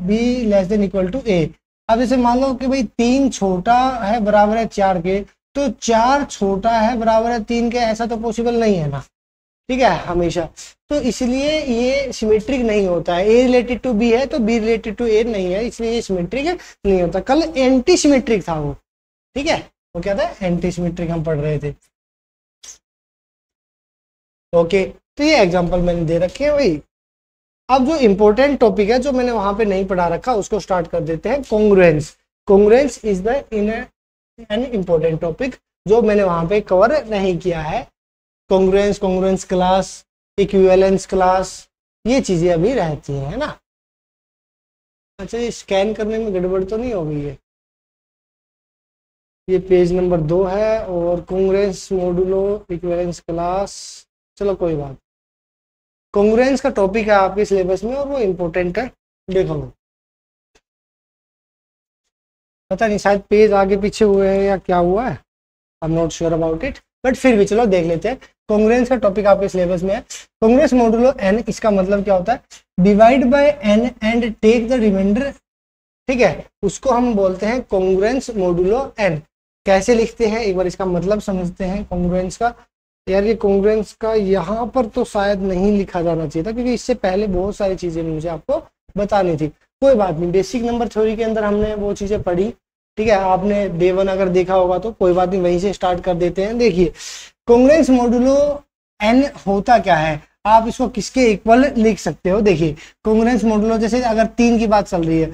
b less than equal to a, अब जैसे मान लो कि भाई 3 छोटा है बराबर है 4 के, तो 4 छोटा है बराबर है 3 के, ऐसा तो पॉसिबल नहीं है ना, ठीक है, हमेशा। तो इसलिए ये सिमेट्रिक नहीं होता है, a रिलेटेड टू b है तो b रिलेटेड टू a नहीं है, इसलिए ये सिमेट्रिक नहीं होता। कल एंटी सिमेट्रिक था वो, ठीक है, वो क्या था, एंटी सिमेट्रिक हम पढ़ रहे थे। ओके, तो ये एग्जांपल मैंने दे रखे हैं भाई। अब जो इंपॉर्टेंट टॉपिक है जो मैंने वहां पे नहीं पढ़ा रखा, उसको स्टार्ट कर देते हैं। Congruence, congruence is the an important topic जो मैंने वहां पे कवर नहीं किया है। Congruence, congruence class, equivalence class, ये चीजें अभी रहती हैं, है ना। अच्छा, ये स्कैन करने में गड़बड़ तो नहीं हो गई है, ये पेज नंबर 2 है, और कॉन्ग्रुएंस मॉडुलो इक्विवेलेंस क्लास, चलो कोई बात। कॉन्ग्रुएंस का टॉपिक है आपके सिलेबस में और वो इम्पोर्टेंट है, देखो पता नहीं शायद पेज आगे पीछे हुए हैं या क्या हुआ है, I am not sure about it, but फिर भी चलो देख लेते हैं। कॉन्ग्रुएंस का टॉपिक आपके सिलेबस में है। कॉन्ग्रुएंस मॉडुलो एन, इसका मतलब क्या होता है, divide by n and take the remainder, ठीक है, उसको हम बोलते हैं कॉन्ग्रुएंस मॉडुलो एन। कैसे लिखते हैं एक बार इसका मतलब समझते हैं कॉन्ग्रुएंस का। यार ये कॉन्ग्रुएंस का यहाँ पर तो शायद नहीं लिखा जाना चाहिए था, क्योंकि इससे पहले बहुत सारी चीजें मुझे आपको बतानी थी। कोई बात नहीं, बेसिक नंबर थ्योरी के अंदर हमने वो चीजें पढ़ी, ठीक है, आपने डे 1 अगर देखा होगा तो कोई बात नहीं, वहीं से स्टार्ट कर देते हैं। देखिए कॉन्ग्रुएंस मॉडुलो एन होता क्या है, आप इसको किसके इक्वल लिख सकते हो। देखिए कॉन्ग्रुएंस मॉडुलो, जैसे अगर 3 की बात चल रही है,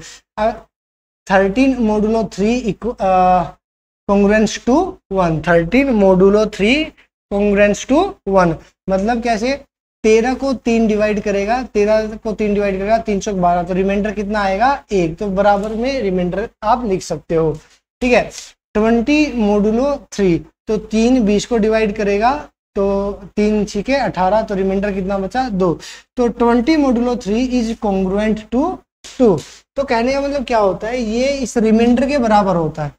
13 modulo 3 congruence to 1, 13 modulo 3 congruence to 1, मतलब कैसे, 13 को 3 डिवाइड करेगा, 13 को 3 डिवाइड करेगा, 3 चौक 12, तो रिमाइंडर कितना आएगा 1, तो बराबर में रिमाइंडर आप लिख सकते हो, ठीक है। 20 मॉडुलो 3, तो 3 20 को डिवाइड करेगा, तो 3 छीके 18, तो रिमाइंडर कितना बचा 2, तो 20 मॉडुलो 3 इज कॉन्ग्रुएंट टू 2। तो कहने का मतलब क्या होता है, ये इस रिमाइंडर के बराबर होता है,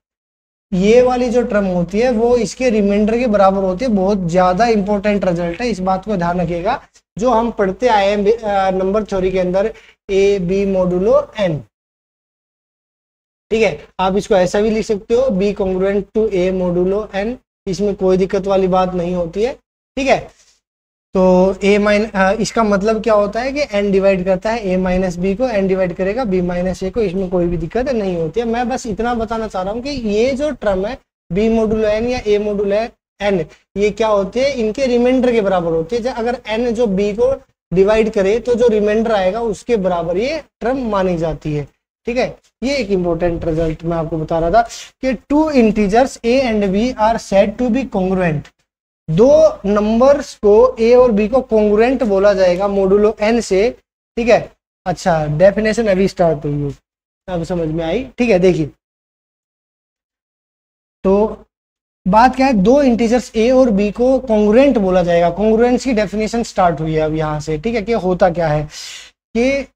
ये वाली जो टर्म होती है वो इसके रिमाइंडर के बराबर होती है। बहुत ज्यादा इंपॉर्टेंट रिजल्ट है, इस बात को ध्यान रखिएगा, जो हम पढ़ते आए हैं नंबर थ्योरी के अंदर, ए बी मॉडुलो एन, ठीक है। आप इसको ऐसा भी लिख सकते हो, b congruent to a modulo n, इसमें कोई दिक्कत वाली बात नहीं होती है, ठीक है। तो ए इसका मतलब क्या होता है कि एन डिवाइड करता है ए माइनस बी को, एन डिवाइड करेगा बी माइनस ए को, इसमें कोई भी दिक्कत नहीं होती है। मैं बस इतना बताना चाह रहा हूँ कि ये जो टर्म है बी मॉडुलो एन या ए मॉडुलो एन, ये क्या होते हैं, इनके रिमाइंडर के बराबर होती है। अगर एन जो बी को डिवाइड करे तो जो रिमाइंडर आएगा उसके बराबर ये टर्म मानी जाती है, ठीक है। ये एक इंपॉर्टेंट रिजल्ट मैं आपको बता रहा था कि 2 integers a and b are said to be congruent, 2 numbers को ए और बी को कॉन्ग्रुएंट बोला जाएगा मॉडुलो एन से, ठीक है। अच्छा, डेफिनेशन अभी स्टार्ट हुई है, अब समझ में आई, ठीक है। देखिए तो बात क्या है, 2 इंटीजर्स ए और बी को कॉन्ग्रुएंट बोला जाएगा। कॉन्ग्रुएंस की डेफिनेशन स्टार्ट हुई है अब यहाँ से, ठीक है, कि होता क्या है कि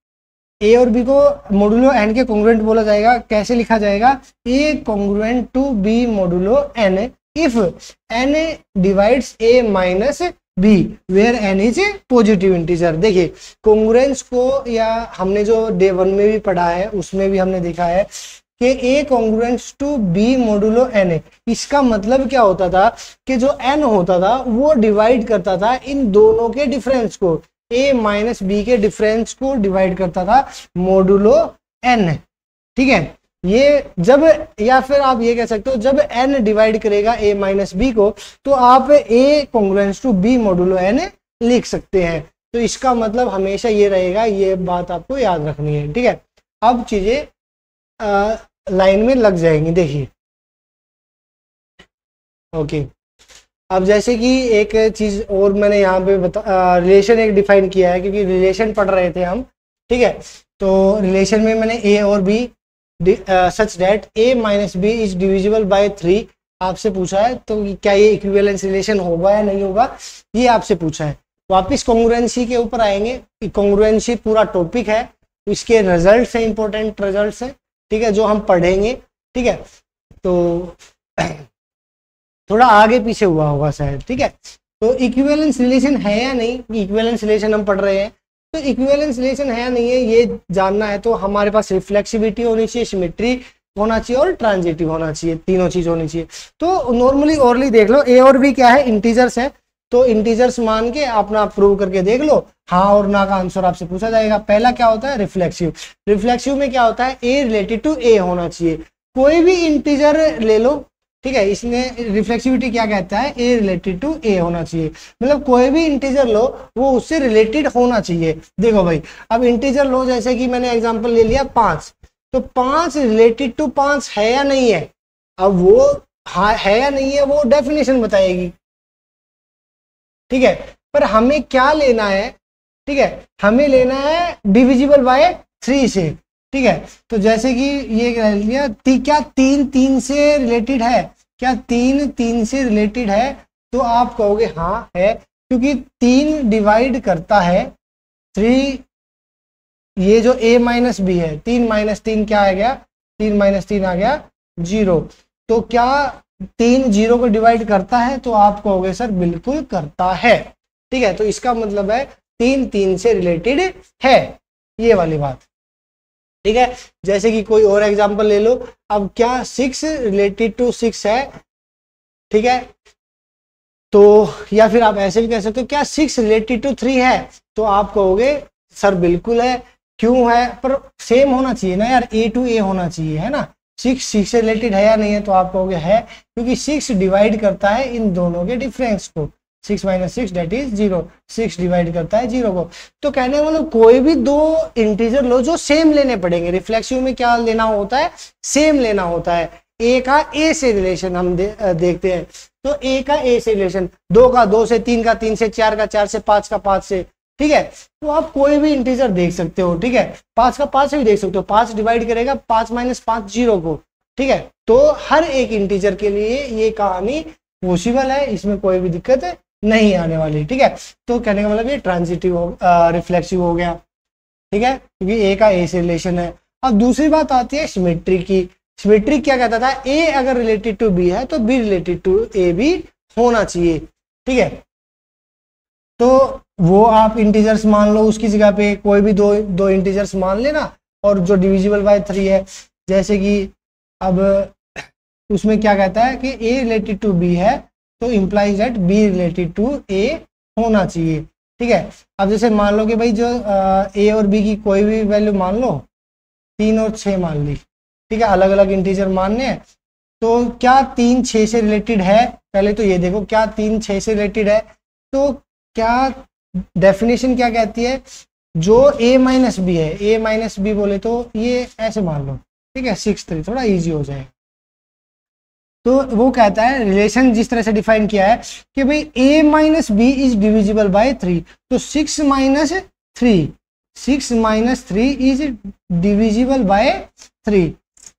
ए और बी को मॉडुलो एन के कॉन्ग्रुएंट बोला जाएगा। कैसे लिखा जाएगा, A congruent to B modulo N if N divides A minus B where N is a positive integer. देखिए कॉन्ग्रुएंस को या हमने जो डे 1 में भी पढ़ा है उसमें भी हमने देखा है कि A congruence to B modulo N A. इसका मतलब क्या होता था कि जो एन होता था वो डिवाइड करता था इन दोनों के डिफरेंस को, ए माइनस बी के डिफरेंस को डिवाइड करता था मोडुलो एन। ठीक है, ये जब, या फिर आप ये कह सकते हो जब एन डिवाइड करेगा ए माइनस बी को तो आप A congruence to B modulo N लिख सकते हैं। तो इसका मतलब हमेशा ये रहेगा, ये बात आपको याद रखनी है। ठीक है, अब चीजें लाइन में लग जाएंगी। देखिए ओके, अब जैसे कि एक चीज और मैंने यहाँ पे रिलेशन एक डिफाइन किया है, क्योंकि रिलेशन पढ़ रहे थे हम। ठीक है, तो रिलेशन में मैंने ए और b such that a minus b is divisible by 3 आपसे पूछा है। तो क्या ये इक्विवेलेंस रिलेशन होगा या नहीं होगा, ये आपसे पूछा है। वापिस कॉन्ग्रुएंसी के ऊपर आएंगे। कॉन्ग्रुएंसी पूरा टॉपिक है, इसके रिजल्ट है, इंपॉर्टेंट रिजल्ट है। ठीक है, जो हम पढ़ेंगे। ठीक है, तो थोड़ा आगे पीछे हुआ होगा शायद। ठीक है, तो इक्विवेलेंस रिलेशन है या नहीं, इक्विवेलेंस रिलेशन हम पढ़ रहे हैं, तो इक्विवेलेंस रिलेशन है या नहीं है ये जानना है तो हमारे पास रिफ्लेक्सिविटी होनी चाहिए, सिमेट्री होना चाहिए और ट्रांजिटिव होना चाहिए, तीनों चीज होनी चाहिए। तो नॉर्मली ओरली देख लो, ए और बी क्या है, इंटीजर्स है, तो इंटीजर्स मान के अपना प्रूव करके देख लो, हाँ और ना का आंसर आपसे पूछा जाएगा। पहला क्या होता है, रिफ्लेक्सिव। रिफ्लेक्सिव में क्या होता है, ए रिलेटेड टू ए होना चाहिए। कोई भी इंटीजर ले लो, ठीक है, इसमें रिफ्लेक्सिविटी क्या कहता है, ए रिलेटेड टू ए होना चाहिए। मतलब कोई भी इंटीजर लो वो उससे रिलेटेड होना चाहिए। देखो भाई, अब इंटीजर लो, जैसे कि मैंने एग्जांपल ले लिया 5, तो 5 रिलेटेड टू 5 है या नहीं है। अब वो हाँ है या नहीं है वो डेफिनेशन बताएगी। ठीक है, पर हमें क्या लेना है, ठीक है, हमें लेना है डिविजिबल बाय 3 से। ठीक है, तो जैसे कि ये कह लिया क्या 3 3 से रिलेटेड है, क्या 3 3 से रिलेटेड है, तो आप कहोगे हाँ है, क्योंकि 3 डिवाइड करता है 3, ये जो a माइनस बी है, 3 माइनस 3 क्या आ गया, 3 माइनस 3 आ गया 0। तो क्या 3 0 को डिवाइड करता है, तो आप कहोगे सर बिल्कुल करता है। ठीक है, तो इसका मतलब है 3 3 से रिलेटेड है, ये वाली बात। ठीक है, जैसे कि कोई और एग्जांपल ले लो। अब क्या 6 रिलेटेड टू 6 है, ठीक है, तो या फिर आप ऐसे भी कह सकते हो क्या 6 रिलेटेड टू 3 है, तो आप कहोगे सर बिल्कुल है। क्यों है, पर सेम होना चाहिए ना यार, ए टू ए होना चाहिए, है ना। 6 6 से रिलेटेड है या नहीं है, तो आप कहोगे है, क्योंकि 6 डिवाइड करता है इन दोनों के डिफरेंस को। 6 माइनस 6 दैट इज 0, 6 डिवाइड करता है 0 को। तो कहने का मतलब कोई भी दो इंटीजर लो जो सेम लेने पड़ेंगे। रिफ्लेक्सिव में क्या लेना होता है, सेम लेना होता है। ए का ए से रिलेशन हम देखते हैं, तो ए का ए से रिलेशन, 2 का 2 से, 3 का 3 से, 4 का 4 से, 5 का 5 से। ठीक है, तो आप कोई भी इंटीजर देख सकते हो। ठीक है, 5 का 5 से भी देख सकते हो, 5 डिवाइड करेगा 5 माइनस 5 0 को। ठीक है, तो हर एक इंटीजर के लिए ये कहानी पॉसिबल है, इसमें कोई भी दिक्कत नहीं आने वाली। ठीक है, तो कहने का मतलब ये ट्रांजिटिव रिफ्लेक्सिव हो गया। ठीक है, क्योंकि ए का ए से रिलेशन है। अब दूसरी बात आती है सिमेट्री की। सिमेट्री क्या कहता था, ए अगर रिलेटेड टू बी है तो बी रिलेटेड टू ए भी होना चाहिए। ठीक है, तो वो आप इंटीजर्स मान लो, उसकी जगह पे कोई भी दो इंटीजर्स मान लेना, और जो डिविजिबल बाय 3 है, जैसे कि अब उसमें क्या कहता है कि ए रिलेटेड टू बी है, तो implies that B related to A होना चाहिए। ठीक है, अब जैसे मान लो कि भाई जो ए और बी की कोई भी वैल्यू मान लो, 3 और 6 मान ली। ठीक है, अलग अलग इंटीजर मानने हैं, तो क्या 3 6 से रिलेटेड है, पहले तो ये देखो क्या 3 6 से रिलेटेड है। तो क्या डेफिनेशन क्या कहती है, जो a माइनस बी है, a माइनस बी बोले तो ये ऐसे मान लो। ठीक है, 6 3 थोड़ा इजी हो जाए। तो वो कहता है, रिलेशन जिस तरह से डिफाइन किया है कि भाई a minus b is divisible by 3, तो 6 माइनस 3 इज डिविजिबल बाय 3।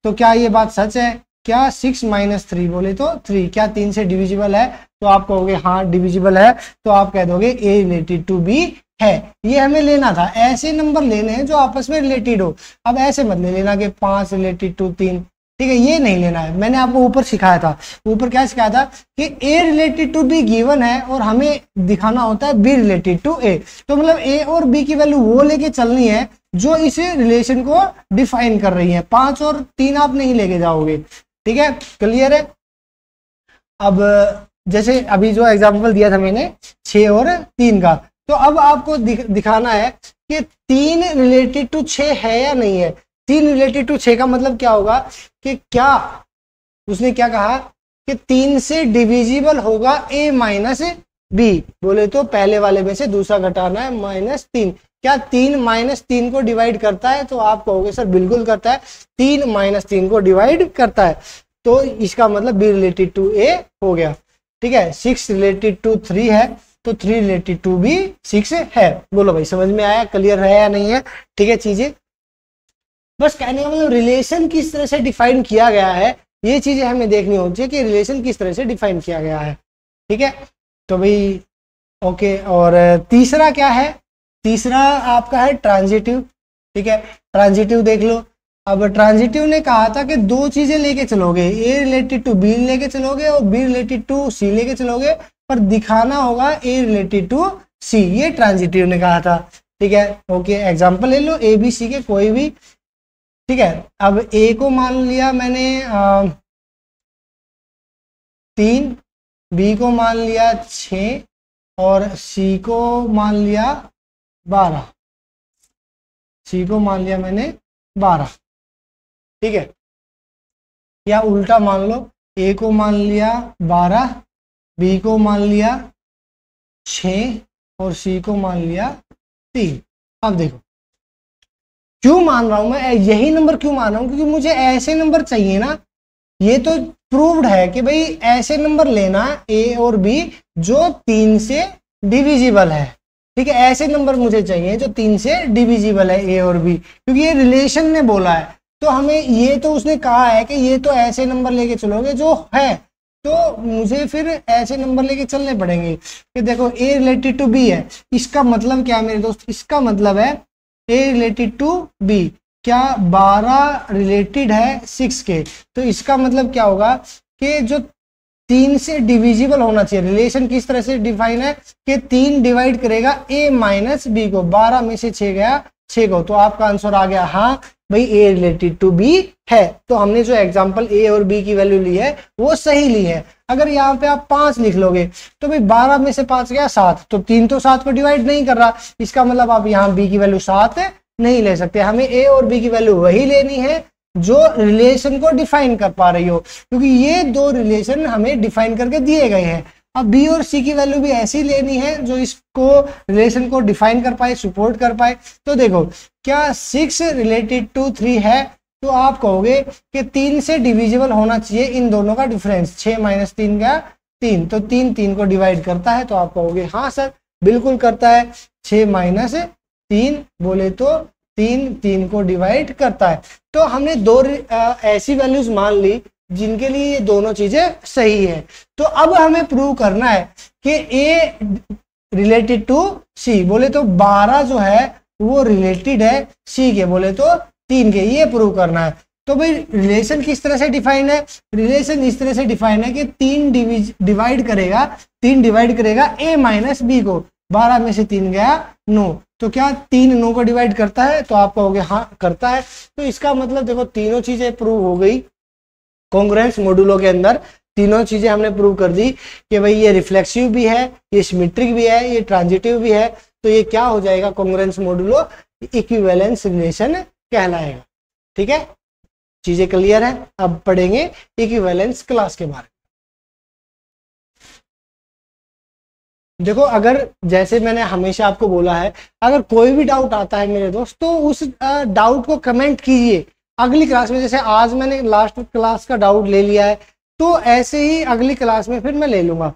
तो क्या ये बात सच है, क्या 6 माइनस 3 बोले तो 3 क्या 3 से डिविजिबल है, तो आप कहोगे हाँ डिविजिबल है, तो आप कह दोगे ए रिलेटेड टू बी है। ये हमें लेना था, ऐसे नंबर लेने हैं जो आपस में रिलेटेड हो। अब ऐसे मत ले लेना कि 5 रिलेटेड टू 3, ठीक है, ये नहीं लेना है। मैंने आपको ऊपर सिखाया था, ऊपर क्या सिखाया था कि ए रिलेटेड टू बी गिवन है और हमें दिखाना होता है बी रिलेटेड टू ए। तो मतलब ए और बी की वैल्यू वो लेके चलनी है जो इस रिलेशन को डिफाइन कर रही है। 5 और 3 आप नहीं लेके जाओगे। ठीक है, क्लियर है। अब जैसे अभी जो एग्जाम्पल दिया था मैंने 6 और 3 का, तो अब आपको दिखाना है कि 3 रिलेटेड टू 6 है या नहीं है। 3 रिलेटेड टू 6 का मतलब क्या होगा कि क्या उसने क्या कहा कि 3 से डिविजिबल होगा a माइनस बी। बोले तो पहले वाले में से दूसरा घटाना है -3। क्या 3 -3 को डिवाइड करता है? तो आप कहोगे सर बिल्कुल करता है, 3 -3 को डिवाइड करता है। तो इसका मतलब बी रिलेटेड टू ए हो गया। ठीक है, 6 रिलेटेड टू 3 है तो 3 रिलेटेड टू भी 6 है। बोलो भाई समझ में आया, क्लियर है या नहीं है? ठीक है, चीजें बस कहने का मतलब रिलेशन किस तरह से डिफाइन किया गया है, ये चीजें हमें देखनी होती है कि रिलेशन किस तरह से डिफाइन किया गया है। ठीक है, तो भाई ओके। और तीसरा क्या है? तीसरा आपका है ट्रांजिटिव। ठीक है, ट्रांजिटिव देख लो। अब ट्रांजिटिव ने कहा था कि 2 चीजें लेके चलोगे, ए रिलेटेड टू बी लेके चलोगे और बी रिलेटेड टू सी लेके चलोगे, पर दिखाना होगा ए रिलेटेड टू सी। ये ट्रांजिटिव ने कहा था। ठीक है, ओके, एग्जांपल ले लो ए बी सी के कोई भी। ठीक है, अब ए को मान लिया मैंने 3, बी को मान लिया 6 और सी को मान लिया 12। सी को मान लिया मैंने 12। ठीक है, या उल्टा मान लो, ए को मान लिया 12, बी को मान लिया 6 और सी को मान लिया 3। अब देखो क्यों मान रहा हूं मैं, यही नंबर क्यों मान रहा हूं? क्योंकि मुझे ऐसे नंबर चाहिए ना। ये तो प्रूव्ड है कि भाई ऐसे नंबर लेना ए और बी जो 3 से डिविजिबल है। ठीक है, ऐसे नंबर मुझे चाहिए जो 3 से डिविजिबल है ए और बी, क्योंकि ये रिलेशन ने बोला है। तो हमें ये तो उसने कहा है कि ये तो ऐसे नंबर लेके चलोगे जो है, तो मुझे फिर ऐसे नंबर लेके चलने पड़ेंगे कि देखो ए रिलेटेड टू बी है। इसका मतलब क्या है मेरे दोस्त? इसका मतलब है ए रिलेटेड टू बी। क्या 12 रिलेटेड है 6 के? तो इसका मतलब क्या होगा कि जो 3 से डिविजिबल होना चाहिए। रिलेशन किस तरह से डिफाइन है कि 3 डिवाइड करेगा a माइनस बी को, 12 में से 6 गया 6 को, तो आपका आंसर आ गया हाँ भाई a रिलेटेड टू b है। तो हमने जो एग्जांपल a और b की वैल्यू ली है वो सही ली है। अगर यहाँ पे आप 5 लिख लोगे तो भाई 12 में से 5 गया 7, तो 3 तो 7 को डिवाइड नहीं कर रहा, इसका मतलब आप यहाँ b की वैल्यू 7 नहीं ले सकते। हमें a और b की वैल्यू वही लेनी है जो रिलेशन को डिफाइन कर पा रही हो, क्योंकि ये 2 रिलेशन हमें डिफाइन करके दिए गए हैं। अब बी और सी की वैल्यू भी ऐसी लेनी है जो इसको रिलेशन को डिफाइन कर पाए, सपोर्ट कर पाए। तो देखो क्या 6 रिलेटेड टू 3 है, तो आप कहोगे कि 3 से डिविजिबल होना चाहिए इन दोनों का डिफरेंस। 6 माइनस 3 का 3, तो 3 3 को डिवाइड करता है, तो आप कहोगे हाँ सर बिल्कुल करता है। 6 माइनस 3 बोले तो 3 3 को डिवाइड करता है। तो हमने 2 ऐसी वैल्यूज मान ली जिनके लिए ये दोनों चीजें सही है। तो अब हमें प्रूव करना है कि ए रिलेटेड टू सी, बोले तो 12 जो है वो रिलेटेड है सी के, बोले तो 3 के, ये प्रूव करना है। तो भाई रिलेशन किस तरह से डिफाइन है? रिलेशन इस तरह से डिफाइन है कि 3 डिवाइड करेगा ए माइनस बी को, 12 में से 3 गया 9, तो क्या 3 9 को डिवाइड करता है? तो आप कहोगे हाँ करता है। तो इसका मतलब देखो तीनों चीजें प्रूव हो गई। कॉन्ग्रुएंस मॉड्यूलो के अंदर तीनों चीजें हमने प्रूव कर दी कि भाई ये रिफ्लेक्सिव भी है, ये सिमेट्रिक भी है, ये ट्रांजिटिव भी है। तो ये क्या हो जाएगा? कॉन्ग्रुएंस मॉड्यूलो इक्विवेलेंस रिलेशन कहलाएगा। ठीक है, चीजें क्लियर है। अब पढ़ेंगे इक्विवेलेंस क्लास के बारे में। देखो अगर जैसे मैंने हमेशा आपको बोला है, अगर कोई भी डाउट आता है मेरे दोस्त तो उस डाउट को कमेंट कीजिए। अगली क्लास में, जैसे आज मैंने लास्ट क्लास का डाउट ले लिया है, तो ऐसे ही अगली क्लास में फिर मैं ले लूंगा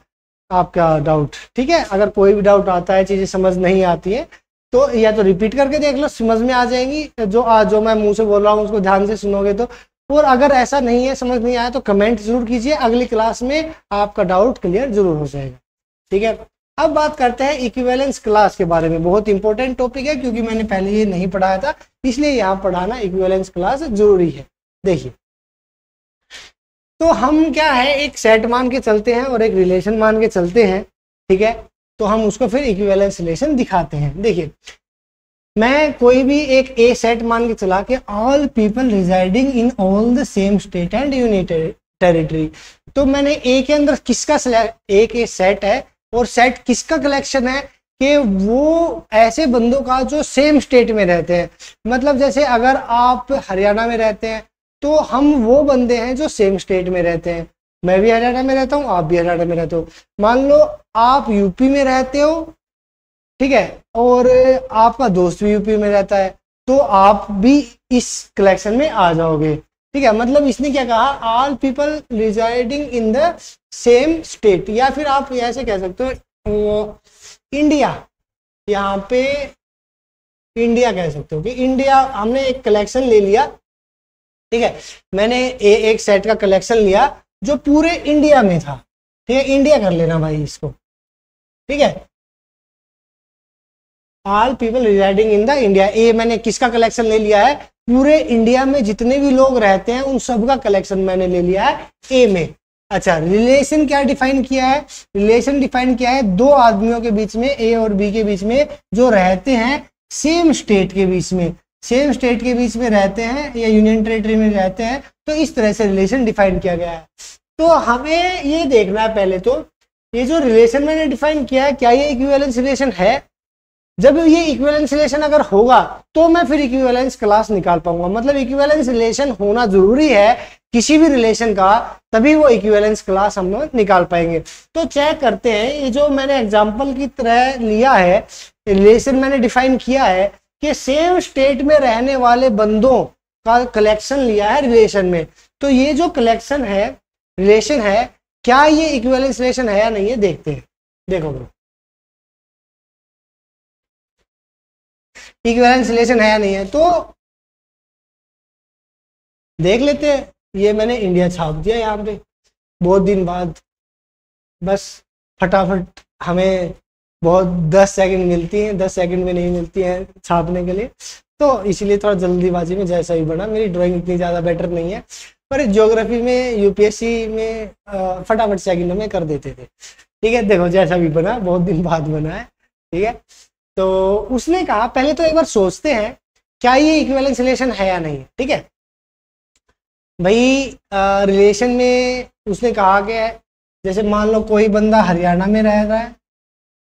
आपका डाउट। ठीक है, अगर कोई भी डाउट आता है, चीजें समझ नहीं आती है, तो या तो रिपीट करके देख लो, समझ में आ जाएंगी। जो मैं मुंह से बोल रहा हूँ उसको ध्यान से सुनोगे तो। और अगर ऐसा नहीं है, समझ नहीं आया, तो कमेंट जरूर कीजिए, अगली क्लास में आपका डाउट क्लियर जरूर हो जाएगा। ठीक है, अब बात करते हैं इक्विवेलेंस क्लास के बारे में। बहुत इंपॉर्टेंट टॉपिक है, क्योंकि मैंने पहले ये नहीं पढ़ाया था, इसलिए यहाँ पढ़ाना इक्विवेलेंस क्लास जरूरी है। देखिए तो हम क्या है, एक सेट मान के चलते हैं और एक रिलेशन मान के चलते हैं, ठीक है। तो हम उसको फिर इक्विवेलेंस रिलेशन दिखाते हैं। देखिए, मैं कोई भी एक ए सेट मान के चला के all people residing in all the same state and union territory, तो मैंने ए के अंदर किसका ए के सेट है और सेट किसका कलेक्शन है कि वो ऐसे बंदों का जो सेम स्टेट में रहते हैं। मतलब जैसे अगर आप हरियाणा में रहते हैं तो हम वो बंदे हैं जो सेम स्टेट में रहते हैं। मैं भी हरियाणा में रहता हूँ, आप भी हरियाणा में रहते हो। मान लो आप यूपी में रहते हो, ठीक है, और आपका दोस्त भी यूपी में रहता है, तो आप भी इस कलेक्शन में आ जाओगे, ठीक है। मतलब इसने क्या कहा, all people residing in the same state, या फिर आप ऐसे कह सकते हो इंडिया, यहाँ पे इंडिया कह सकते हो कि इंडिया, हमने एक कलेक्शन ले लिया, ठीक है। मैंने एक सेट का कलेक्शन लिया जो पूरे इंडिया में था, ठीक है। इंडिया कर लेना भाई इसको, ठीक है। All people residing in the India, uh मैंने किसका कलेक्शन ले लिया है, पूरे इंडिया में जितने भी लोग रहते हैं उन सब का कलेक्शन मैंने ले लिया है ए में। अच्छा, रिलेशन क्या डिफाइन किया है, रिलेशन डिफाइन किया है दो आदमियों के बीच में, ए और बी के बीच में, जो रहते हैं सेम स्टेट के बीच में, सेम स्टेट के बीच में रहते हैं या यूनियन टेरिटरी में रहते हैं, तो इस तरह से रिलेशन डिफाइन किया गया है। तो हमें ये देखना है पहले तो, ये जो रिलेशन मैंने डिफाइन किया है क्या ये इक्विवेलेंस रिलेशन है। जब ये इक्विवेलेंस रिलेशन अगर होगा तो मैं फिर इक्विवेलेंस क्लास निकाल पाऊंगा। मतलब इक्विवेलेंस रिलेशन होना जरूरी है किसी भी रिलेशन का, तभी वो इक्विवेलेंस क्लास हम लोग निकाल पाएंगे। तो चेक करते हैं, ये जो मैंने एग्जांपल की तरह लिया है, रिलेशन मैंने डिफाइन किया है कि सेम स्टेट में रहने वाले बंदों का कलेक्शन लिया है रिलेशन में। तो ये जो कलेक्शन है, रिलेशन है, क्या ये इक्विवेलेंस रिलेशन है या नहीं है, देखते हैं। देखो ब्रो, इक्विवेलेंस रिलेशन है या नहीं है, तो देख लेते हैं। ये मैंने इंडिया छाप दिया यहाँ पे बहुत दिन बाद, बस फटाफट हमें बहुत 10 सेकंड मिलती हैं, 10 सेकंड में नहीं मिलती हैं छापने के लिए, तो इसीलिए थोड़ा जल्दीबाजी में जैसा ही बना। मेरी ड्राइंग इतनी ज़्यादा बेटर नहीं है, पर ज्योग्राफी में यूपीएससी में फटाफट सेकंड में कर देते थे, ठीक है। देखो जैसा भी बना, बहुत दिन बाद बना है, ठीक है। तो उसने कहा पहले तो एक बार सोचते हैं क्या ये इक्विवेलेंस रिलेशन है या नहीं, ठीक है भाई। रिलेशन में उसने कहा कि जैसे मान लो कोई बंदा हरियाणा में रह रहा है,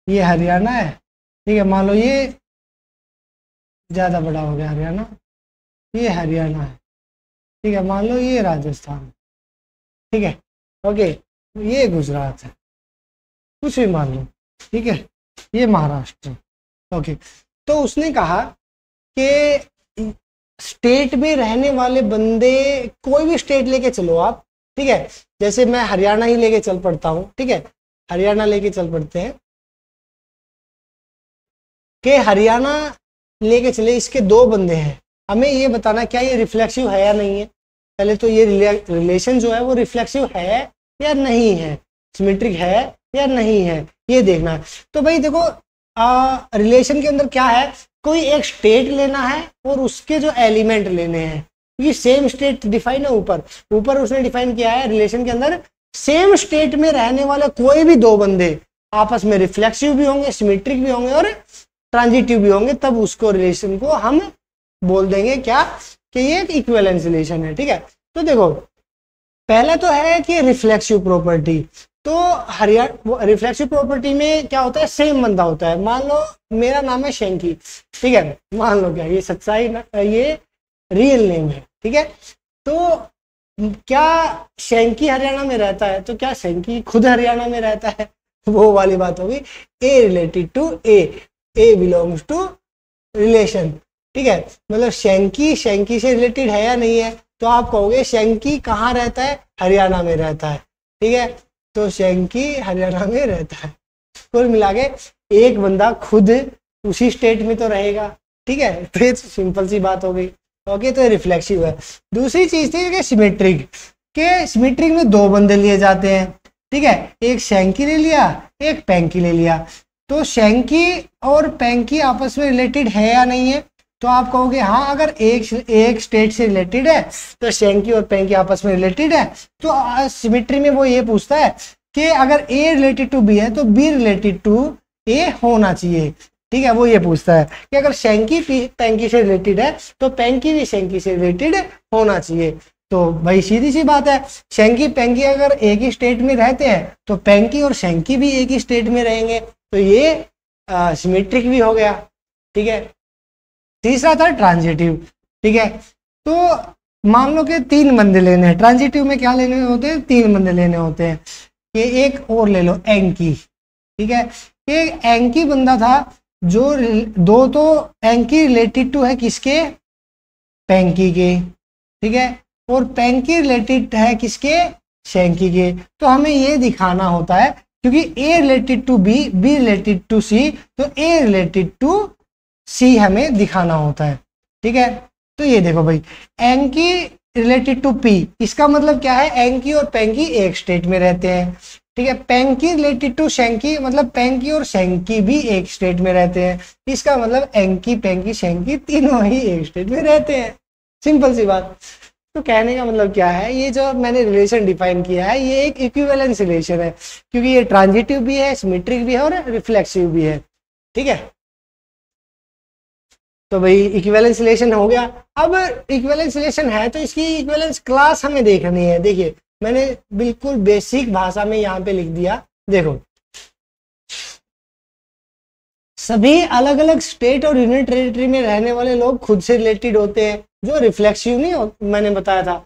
ये हरियाणा है, ठीक है। मान लो ये ज़्यादा बड़ा हो गया हरियाणा, ये हरियाणा है, ठीक है। मान लो ये राजस्थान, ठीक है, ओके। ये गुजरात है, कुछ भी मान लो, ठीक है। ये महाराष्ट्र, ओके। तो उसने कहा कि स्टेट में रहने वाले बंदे, कोई भी स्टेट लेके चलो आप, ठीक है। जैसे मैं हरियाणा ही लेके चल पड़ता हूँ, ठीक है, हरियाणा लेके चल पड़ते हैं कि हरियाणा लेके चले, इसके दो बंदे हैं, हमें ये बताना क्या ये रिफ्लेक्सिव है या नहीं है। पहले तो ये रिलेशन जो है वो रिफ्लेक्सिव है या नहीं है, सिमेट्रिक है या नहीं है, ये देखना है। तो भाई देखो, रिलेशन के अंदर क्या है, कोई एक स्टेट लेना है और उसके जो एलिमेंट लेने हैं। ये सेम स्टेट डिफाइन है ऊपर, ऊपर उसने डिफाइन किया है रिलेशन के अंदर सेम स्टेट में रहने वाले कोई भी दो बंदे आपस में रिफ्लेक्सिव भी होंगे, सिमेट्रिक भी होंगे और ट्रांजिटिव भी होंगे, तब उसको रिलेशन को हम बोल देंगे क्या कि ये एक इक्विवेलेंस रिलेशन है, ठीक है। तो देखो पहला तो है कि रिफ्लेक्सिव प्रॉपर्टी। तो रिफ्लेक्सिव प्रॉपर्टी में क्या होता है, सेम बंदा होता है। मान लो मेरा नाम है शेंकी, ठीक है, मान लो क्या ये सच्चाई ना, ये रियल नेम है, ठीक है। तो क्या शेंकी हरियाणा में रहता है, तो क्या शेंकी खुद हरियाणा में रहता है, वो वाली बात होगी। A related to A belongs to relation, ठीक है। मतलब शेंकी से रिलेटेड है या नहीं है, तो आप कहोगे शेंकी कहाँ रहता है, हरियाणा में रहता है, ठीक है। तो शेंकी हरियाणा में रहता है। कुल मिला के एक बंदा खुद उसी स्टेट में तो रहेगा, ठीक है। तो ये सिंपल सी बात हो गई, ओके। तो रिफ्लेक्सिव है। दूसरी चीज थी कि सिमेट्रिक, के सिमेट्रिक में दो बंदे लिए जाते हैं, ठीक है। एक शेंकी ले लिया, एक पैंकी ले लिया। तो शेंकी और पैंकी आपस में रिलेटेड है या नहीं है, तो आप कहोगे हाँ, अगर एक स्टेट से रिलेटेड है तो शेंकी और पेंकी आपस में रिलेटेड है। तो सिमेट्री में वो ये पूछता है कि अगर ए रिलेटेड टू बी है तो बी रिलेटेड टू ए होना चाहिए। ठीक है, वो ये पूछता है कि अगर शेंकी पेंकी से रिलेटेड है तो पेंकी भी शेंकी से रिलेटेड होना चाहिए। तो भाई सीधी सी बात है, शेंकी पेंकी अगर एक ही स्टेट में रहते हैं तो पेंकी और शेंकी भी एक ही स्टेट में रहेंगे, तो ये सिमेट्रिक भी हो गया। ठीक है, तीसरा था ट्रांजिटिव। ठीक है, तो मान लो कि 3 बंदे लेने हैं। ट्रांजिटिव में क्या लेने होते हैं? 3 बंदे लेने होते हैं। ये एक और ले लो, एंकी। ठीक है, एक एंकी बंदा था जो दो, तो एंकी रिलेटेड टू है किसके? पेंकी के। ठीक है, और पेंकी रिलेटेड है किसके? शेंकी के। तो हमें ये दिखाना होता है, क्योंकि A related to B, B related to C, तो ए रिलेटेड टू सी हमें दिखाना होता है। ठीक है, तो ये देखो भाई, एंकी रिलेटेड टू पी, इसका मतलब क्या है? एंकी और पेंकी एक स्टेट में रहते हैं। ठीक है, पेंकी रिलेटेड टू शेंकी, मतलब पेंकी और शेंकी भी एक स्टेट में रहते हैं। इसका मतलब एंकी पेंकी शेंकी तीनों ही एक स्टेट में रहते हैं। सिंपल सी बात। तो कहने का मतलब क्या है, ये जो मैंने रिलेशन डिफाइन किया है ये एक इक्विवेलेंस रिलेशन है, क्योंकि ये ट्रांजिटिव भी है, सिमेट्रिक भी है और रिफ्लेक्सिव भी है। ठीक है, तो भाई इक्विवेलेंस रिलेशन हो गया। अब इक्विवेलेंस रिलेशन है तो इसकी इक्विवेलेंस क्लास हमें देखनी है। देखिए, मैंने बिल्कुल बेसिक भाषा में यहाँ पे लिख दिया। देखो, सभी अलग अलग स्टेट और यूनियन टेरिटरी में रहने वाले लोग खुद से रिलेटेड होते हैं, जो रिफ्लेक्सिव नहीं मैंने बताया था।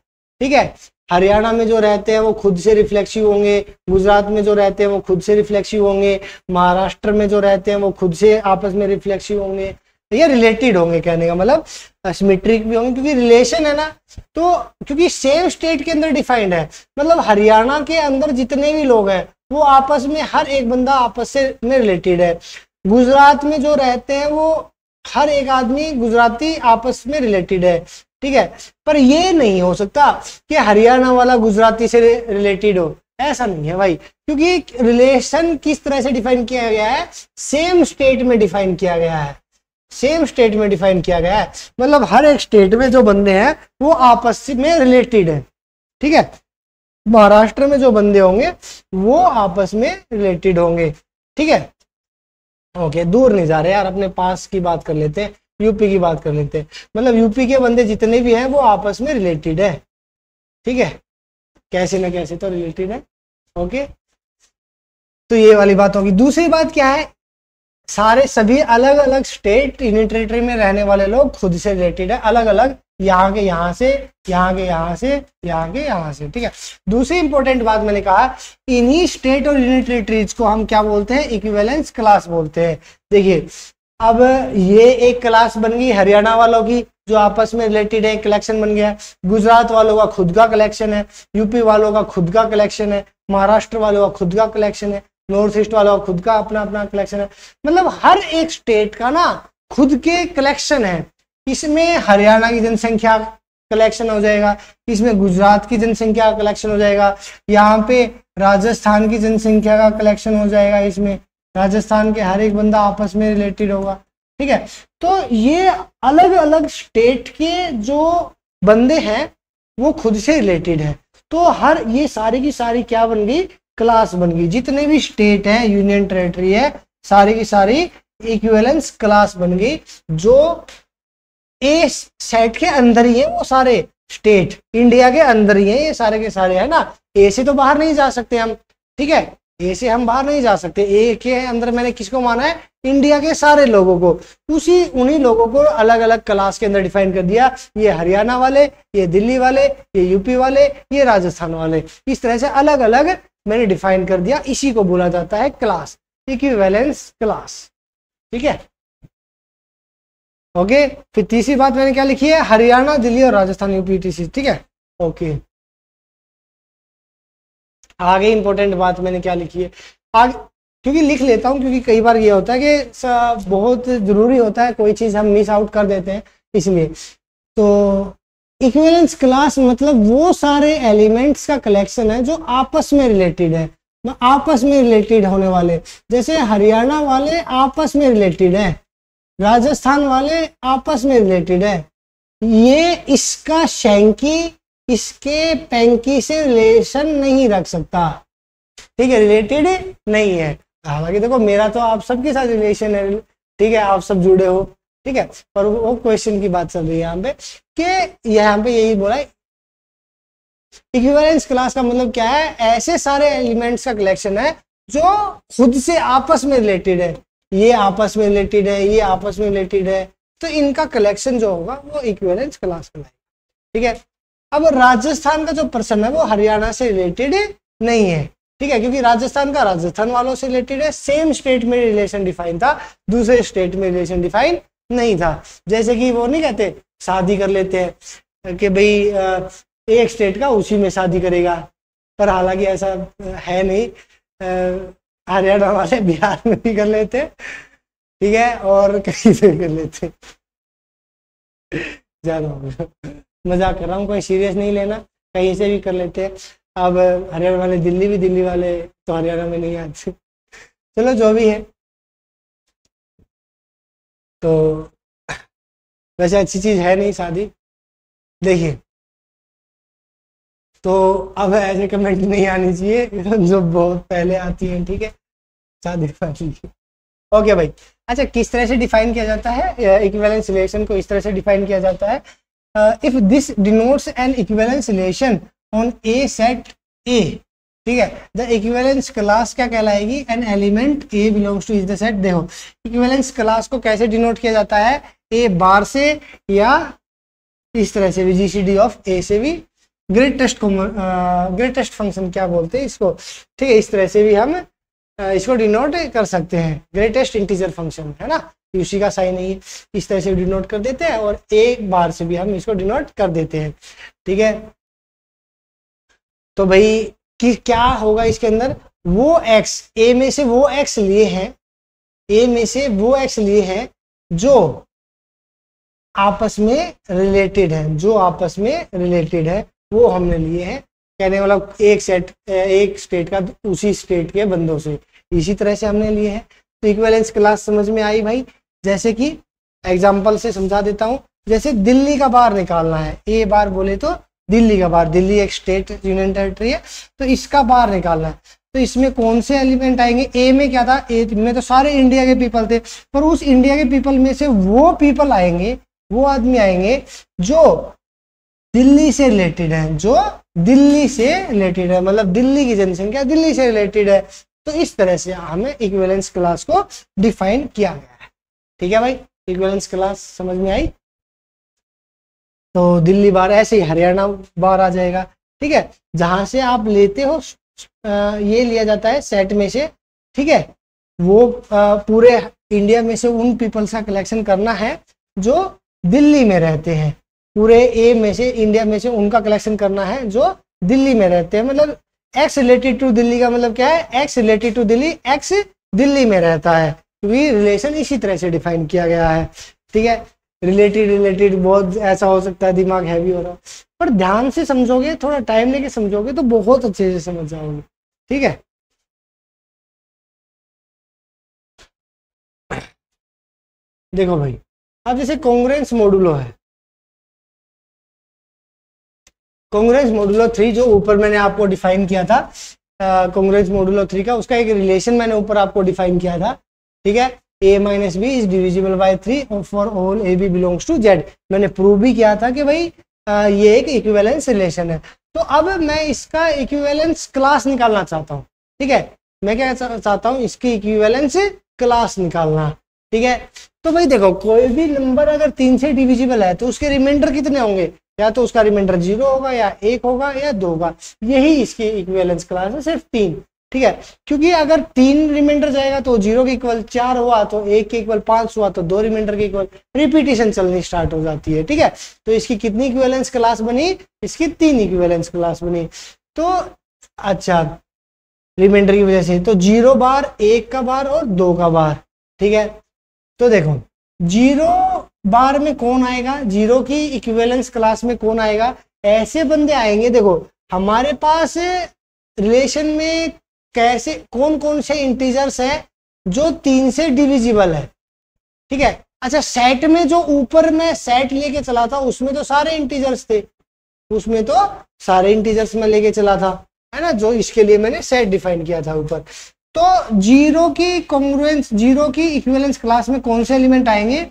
ठीक है, हरियाणा में जो रहते हैं वो खुद से रिफ्लेक्सिव होंगे, गुजरात में जो रहते हैं वो खुद से रिफ्लेक्सिव होंगे, महाराष्ट्र में जो रहते हैं वो खुद से आपस में रिफ्लेक्सिव होंगे, ये रिलेटेड होंगे। कहने का मतलब सिमेट्रिक भी होंगे, क्योंकि रिलेशन है ना। तो क्योंकि सेम स्टेट के अंदर डिफाइंड है, मतलब हरियाणा के अंदर जितने भी लोग हैं वो आपस में हर एक बंदा आपस से में रिलेटेड है। गुजरात में जो रहते हैं वो हर एक आदमी गुजराती आपस में रिलेटेड है। ठीक है, पर ये नहीं हो सकता कि हरियाणा वाला गुजराती से रिलेटेड हो, ऐसा नहीं है भाई। क्योंकि रिलेशन किस तरह से डिफाइन किया गया है? सेम स्टेट में डिफाइन किया गया है। सेम स्टेट में डिफाइन किया गया है, मतलब हर एक स्टेट में जो बंदे हैं वो आपस में रिलेटेड है। ठीक है, महाराष्ट्र में जो बंदे होंगे वो आपस में रिलेटेड होंगे। ठीक है, ओके, दूर नहीं जा रहे यार, अपने पास की बात कर लेते हैं, यूपी की बात कर लेते हैं। मतलब यूपी के बंदे जितने भी हैं वो आपस में रिलेटेड है। ठीक है, कैसे ना कैसे तो रिलेटेड है। ओके, तो ये वाली बात होगी। दूसरी बात क्या है? सभी अलग अलग स्टेट यूनियन टेरिटरी में रहने वाले लोग खुद से रिलेटेड है, अलग अलग, यहाँ के यहाँ से, यहाँ के यहाँ से, यहाँ के यहाँ से। ठीक है, दूसरी इंपॉर्टेंट बात मैंने कहा, इन्हीं स्टेट और यूनियन टेरिटरीज को हम क्या बोलते हैं? इक्विवेलेंस क्लास बोलते हैं। देखिए, अब ये एक क्लास बन गई हरियाणा वालों की जो आपस में रिलेटेड है, कलेक्शन बन गया। गुजरात वालों का खुद का कलेक्शन है, यूपी वालों का खुद का कलेक्शन है, महाराष्ट्र वालों का खुद का कलेक्शन है, नॉर्थ ईस्ट वालों का खुद का अपना अपना कलेक्शन है। मतलब हर एक स्टेट का ना खुद के कलेक्शन है। इसमें हरियाणा की जनसंख्या कलेक्शन हो जाएगा, इसमें गुजरात की जनसंख्या का कलेक्शन हो जाएगा, यहाँ पे राजस्थान की जनसंख्या का कलेक्शन हो जाएगा, इसमें राजस्थान के हर एक बंदा आपस में रिलेटेड होगा। ठीक है, तो ये अलग अलग स्टेट के जो बंदे हैं वो खुद से रिलेटेड है। तो हर ये सारी की सारी क्या बन गई? क्लास बन गई। जितने भी स्टेट है, यूनियन टेरिटरी है, सारी की सारी इक्विवेलेंस क्लास बन गई, जो ए सेट के अंदर ही है। वो सारे स्टेट इंडिया के अंदर ही है, ये सारे के सारे है ना। ए से तो बाहर नहीं जा सकते हम। ठीक है, ए से हम बाहर नहीं जा सकते। ए के अंदर मैंने किसको माना है? इंडिया के सारे लोगों को। उन्हीं लोगों को अलग अलग क्लास के अंदर डिफाइन कर दिया। ये हरियाणा वाले, ये दिल्ली वाले, ये यूपी वाले, ये राजस्थान वाले, इस तरह से अलग अलग मैंने डिफाइन कर दिया। इसी को बोला जाता है क्लास, इक्विवेलेंस क्लास। ठीक है, ओके। फिर तीसरी बात मैंने क्या लिखी है? हरियाणा, दिल्ली और राजस्थान, यूपी, टीसी। ठीक है, ओके। आगे इंपॉर्टेंट बात मैंने क्या लिखी है आगे, क्योंकि लिख लेता हूँ, क्योंकि कई बार ये होता है कि बहुत जरूरी होता है, कोई चीज हम मिस आउट कर देते हैं इसलिए। तो इक्विवेलेंस क्लास मतलब वो सारे एलिमेंट्स का कलेक्शन है जो आपस में रिलेटेड है, आपस में रिलेटेड होने वाले। जैसे हरियाणा वाले आपस में रिलेटेड है, राजस्थान वाले आपस में रिलेटेड है, ये इसका शैंकी इसके पैंकी से रिलेशन नहीं रख सकता, ठीक है, रिलेटेड नहीं है। हालांकि देखो मेरा तो आप सबके साथ रिलेशन है, ठीक है, आप सब जुड़े हो, ठीक है, पर वो क्वेश्चन की बात चल रही है यहाँ पे कि यहाँ पे यही बोला है इक्विवेलेंस क्लास का मतलब क्या है, ऐसे सारे एलिमेंट्स का कलेक्शन है जो खुद से आपस में रिलेटेड है, ये आपस में रिलेटेड है, ये आपस में रिलेटेड है, तो इनका कलेक्शन जो होगा वो इक्विवेलेंस क्लास कहलाएगा, ठीक है। अब राजस्थान का जो पर्सन है वो हरियाणा से रिलेटेड नहीं है, ठीक है, क्योंकि राजस्थान का राजस्थान वालों से रिलेटेड है, सेम स्टेट में रिलेशन डिफाइन था, दूसरे स्टेट में रिलेशन डिफाइन नहीं था। जैसे कि वो नहीं कहते शादी कर लेते हैं कि भाई एक स्टेट का उसी में शादी करेगा, पर हालांकि ऐसा है नहीं, हरियाणा वाले बिहार में भी कर लेते, ठीक है, और कहीं से कर लेते। ज्यादा मजाक कर रहा हूँ, कोई सीरियस नहीं लेना, कहीं से भी कर लेते हैं। अब हरियाणा वाले दिल्ली भी, दिल्ली वाले तो हरियाणा में नहीं आते, चलो जो भी है। तो वैसे अच्छी चीज है नहीं शादी, देखिए, तो अब ऐसे कमेंट नहीं आनी चाहिए जो बहुत पहले आती है, ठीक है, शादी वाली। ओके भाई, अच्छा किस तरह से डिफाइन किया जाता है इक्विवेलेंस रिलेशन को, इस तरह से डिफाइन किया जाता है, if this denotes an equivalence relation on a set A, ठीक है, द इक्विवेलेंस क्लास क्या कहलाएगी, an element A belongs to is the set. देखो इक्विवेलेंस क्लास को कैसे डिनोट किया जाता है, ए बार से या इस तरह से भी, जीसीडी ऑफ ए से भी, ग्रेटेस्ट फंक्शन क्या बोलते हैं इसको, ठीक है, इस तरह से भी हम इसको डिनोट कर सकते हैं, ग्रेटेस्ट इंटीजर फंक्शन है ना, उसी का साइन है, इस तरह से डिनोट कर देते हैं, और एक बार से भी हम इसको डिनोट कर देते हैं, ठीक है। तो भाई कि क्या होगा इसके अंदर, वो एक्स, ए में से वो एक्स लिए हैं, ए में से वो एक्स लिए हैं जो आपस में रिलेटेड है, जो आपस में रिलेटेड है वो हमने लिए हैं, कहने वाला एक सेट, एक स्टेट का उसी स्टेट के बंदों से, इसी तरह से हमने लिए हैं। तो इक्विवेलेंस क्लास समझ में आई भाई, जैसे कि एग्जांपल से समझा देता हूं, जैसे दिल्ली का बार निकालना है, ए बार बोले तो दिल्ली का बार, दिल्ली एक स्टेट यूनियन टेरिटरी है, तो इसका बार निकालना है, तो इसमें कौन से एलिमेंट आएंगे, ए में क्या था, ए में तो सारे इंडिया के पीपल थे, पर उस इंडिया के पीपल में से वो पीपल आएंगे, वो आदमी आएंगे जो दिल्ली से रिलेटेड है, जो दिल्ली से रिलेटेड है, मतलब दिल्ली की जनसंख्या दिल्ली से रिलेटेड है। तो इस तरह से हमें इक्विवेलेंस क्लास को डिफाइन किया गया है, ठीक है भाई, इक्विवेलेंस क्लास समझ में आई। तो दिल्ली बार, ऐसे ही हरियाणा बार आ जाएगा, ठीक है, जहां से आप लेते हो ये लिया जाता है सेट में से, ठीक है, वो पूरे इंडिया में से उन पीपल्स का कलेक्शन करना है जो दिल्ली में रहते हैं, पूरे ए में से, इंडिया में से उनका कलेक्शन करना है जो दिल्ली में रहते हैं, मतलब एक्स रिलेटेड टू दिल्ली का मतलब क्या है, x related to Delhi, x Delhi में रहता है, क्योंकि रिलेशन इसी तरह से डिफाइन किया गया है, ठीक है। रिलेटेड रिलेटेड बहुत ऐसा हो सकता है, दिमाग हैवी हो रहा, पर ध्यान से समझोगे, थोड़ा टाइम लेके समझोगे तो बहुत अच्छे से समझ जाओगे, ठीक है। देखो भाई, अब जैसे कॉन्ग्रुएंस मॉडुलो है, कॉन्ग्रुएंस मॉडुलो 3 जो ऊपर मैंने आपको डिफाइन किया था, कॉन्ग्रुएंस मॉडुलो 3 का, उसका एक रिलेशन मैंने ऊपर आपको डिफाइन किया था, ठीक है, a minus b is divisible by 3 for all a B belongs to z. मैंने प्रूव भी किया था कि भाई ये एक इक्विवेलेंस रिलेशन है। तो अब मैं इसका इक्विवेलेंस क्लास निकालना चाहता हूँ, ठीक है, मैं क्या चाहता हूँ, इसकी इक्विवेलेंस क्लास निकालना, ठीक है। तो भाई देखो, कोई भी नंबर अगर 3 से डिविजिबल है तो उसके रिमाइंडर कितने होंगे, या तो उसका रिमाइंडर 0 होगा, या 1 होगा, या 2 होगा, यही इसकी इक्विवेलेंस क्लास है, सिर्फ 3, ठीक है। क्योंकि अगर 3 रिमाइंडर जाएगा तो 0 के इक्वल, 4 हुआ तो 1 के इक्वल, 5 हुआ तो 2 रिमाइंडर के इक्वल, रिपीटेशन चलनी स्टार्ट हो जाती है, ठीक है। तो इसकी कितनी इक्विवेलेंस क्लास बनी, इसकी 3 इक्विवेलेंस क्लास बनी। तो अच्छा, रिमाइंडर की वजह से तो 0 बार, 1 का बार और 2 का बार, ठीक है। तो देखो 0 बार में कौन आएगा, 0 की इक्विवेलेंस क्लास में कौन आएगा, ऐसे बंदे आएंगे। देखो हमारे पास रिलेशन में कैसे, कौन कौन से इंटीजर्स हैं जो 3 से डिविजिबल है, ठीक है, अच्छा सेट में जो ऊपर मैं सेट लेके चला था उसमें तो सारे इंटीजर्स थे, उसमें तो सारे इंटीजर्स में लेके चला था, है ना, जो इसके लिए मैंने सेट डिफाइन किया था ऊपर। तो जीरो की कॉन्ग्रुएंस, जीरो की इक्विवेलेंस क्लास में कौन से एलिमेंट आएंगे,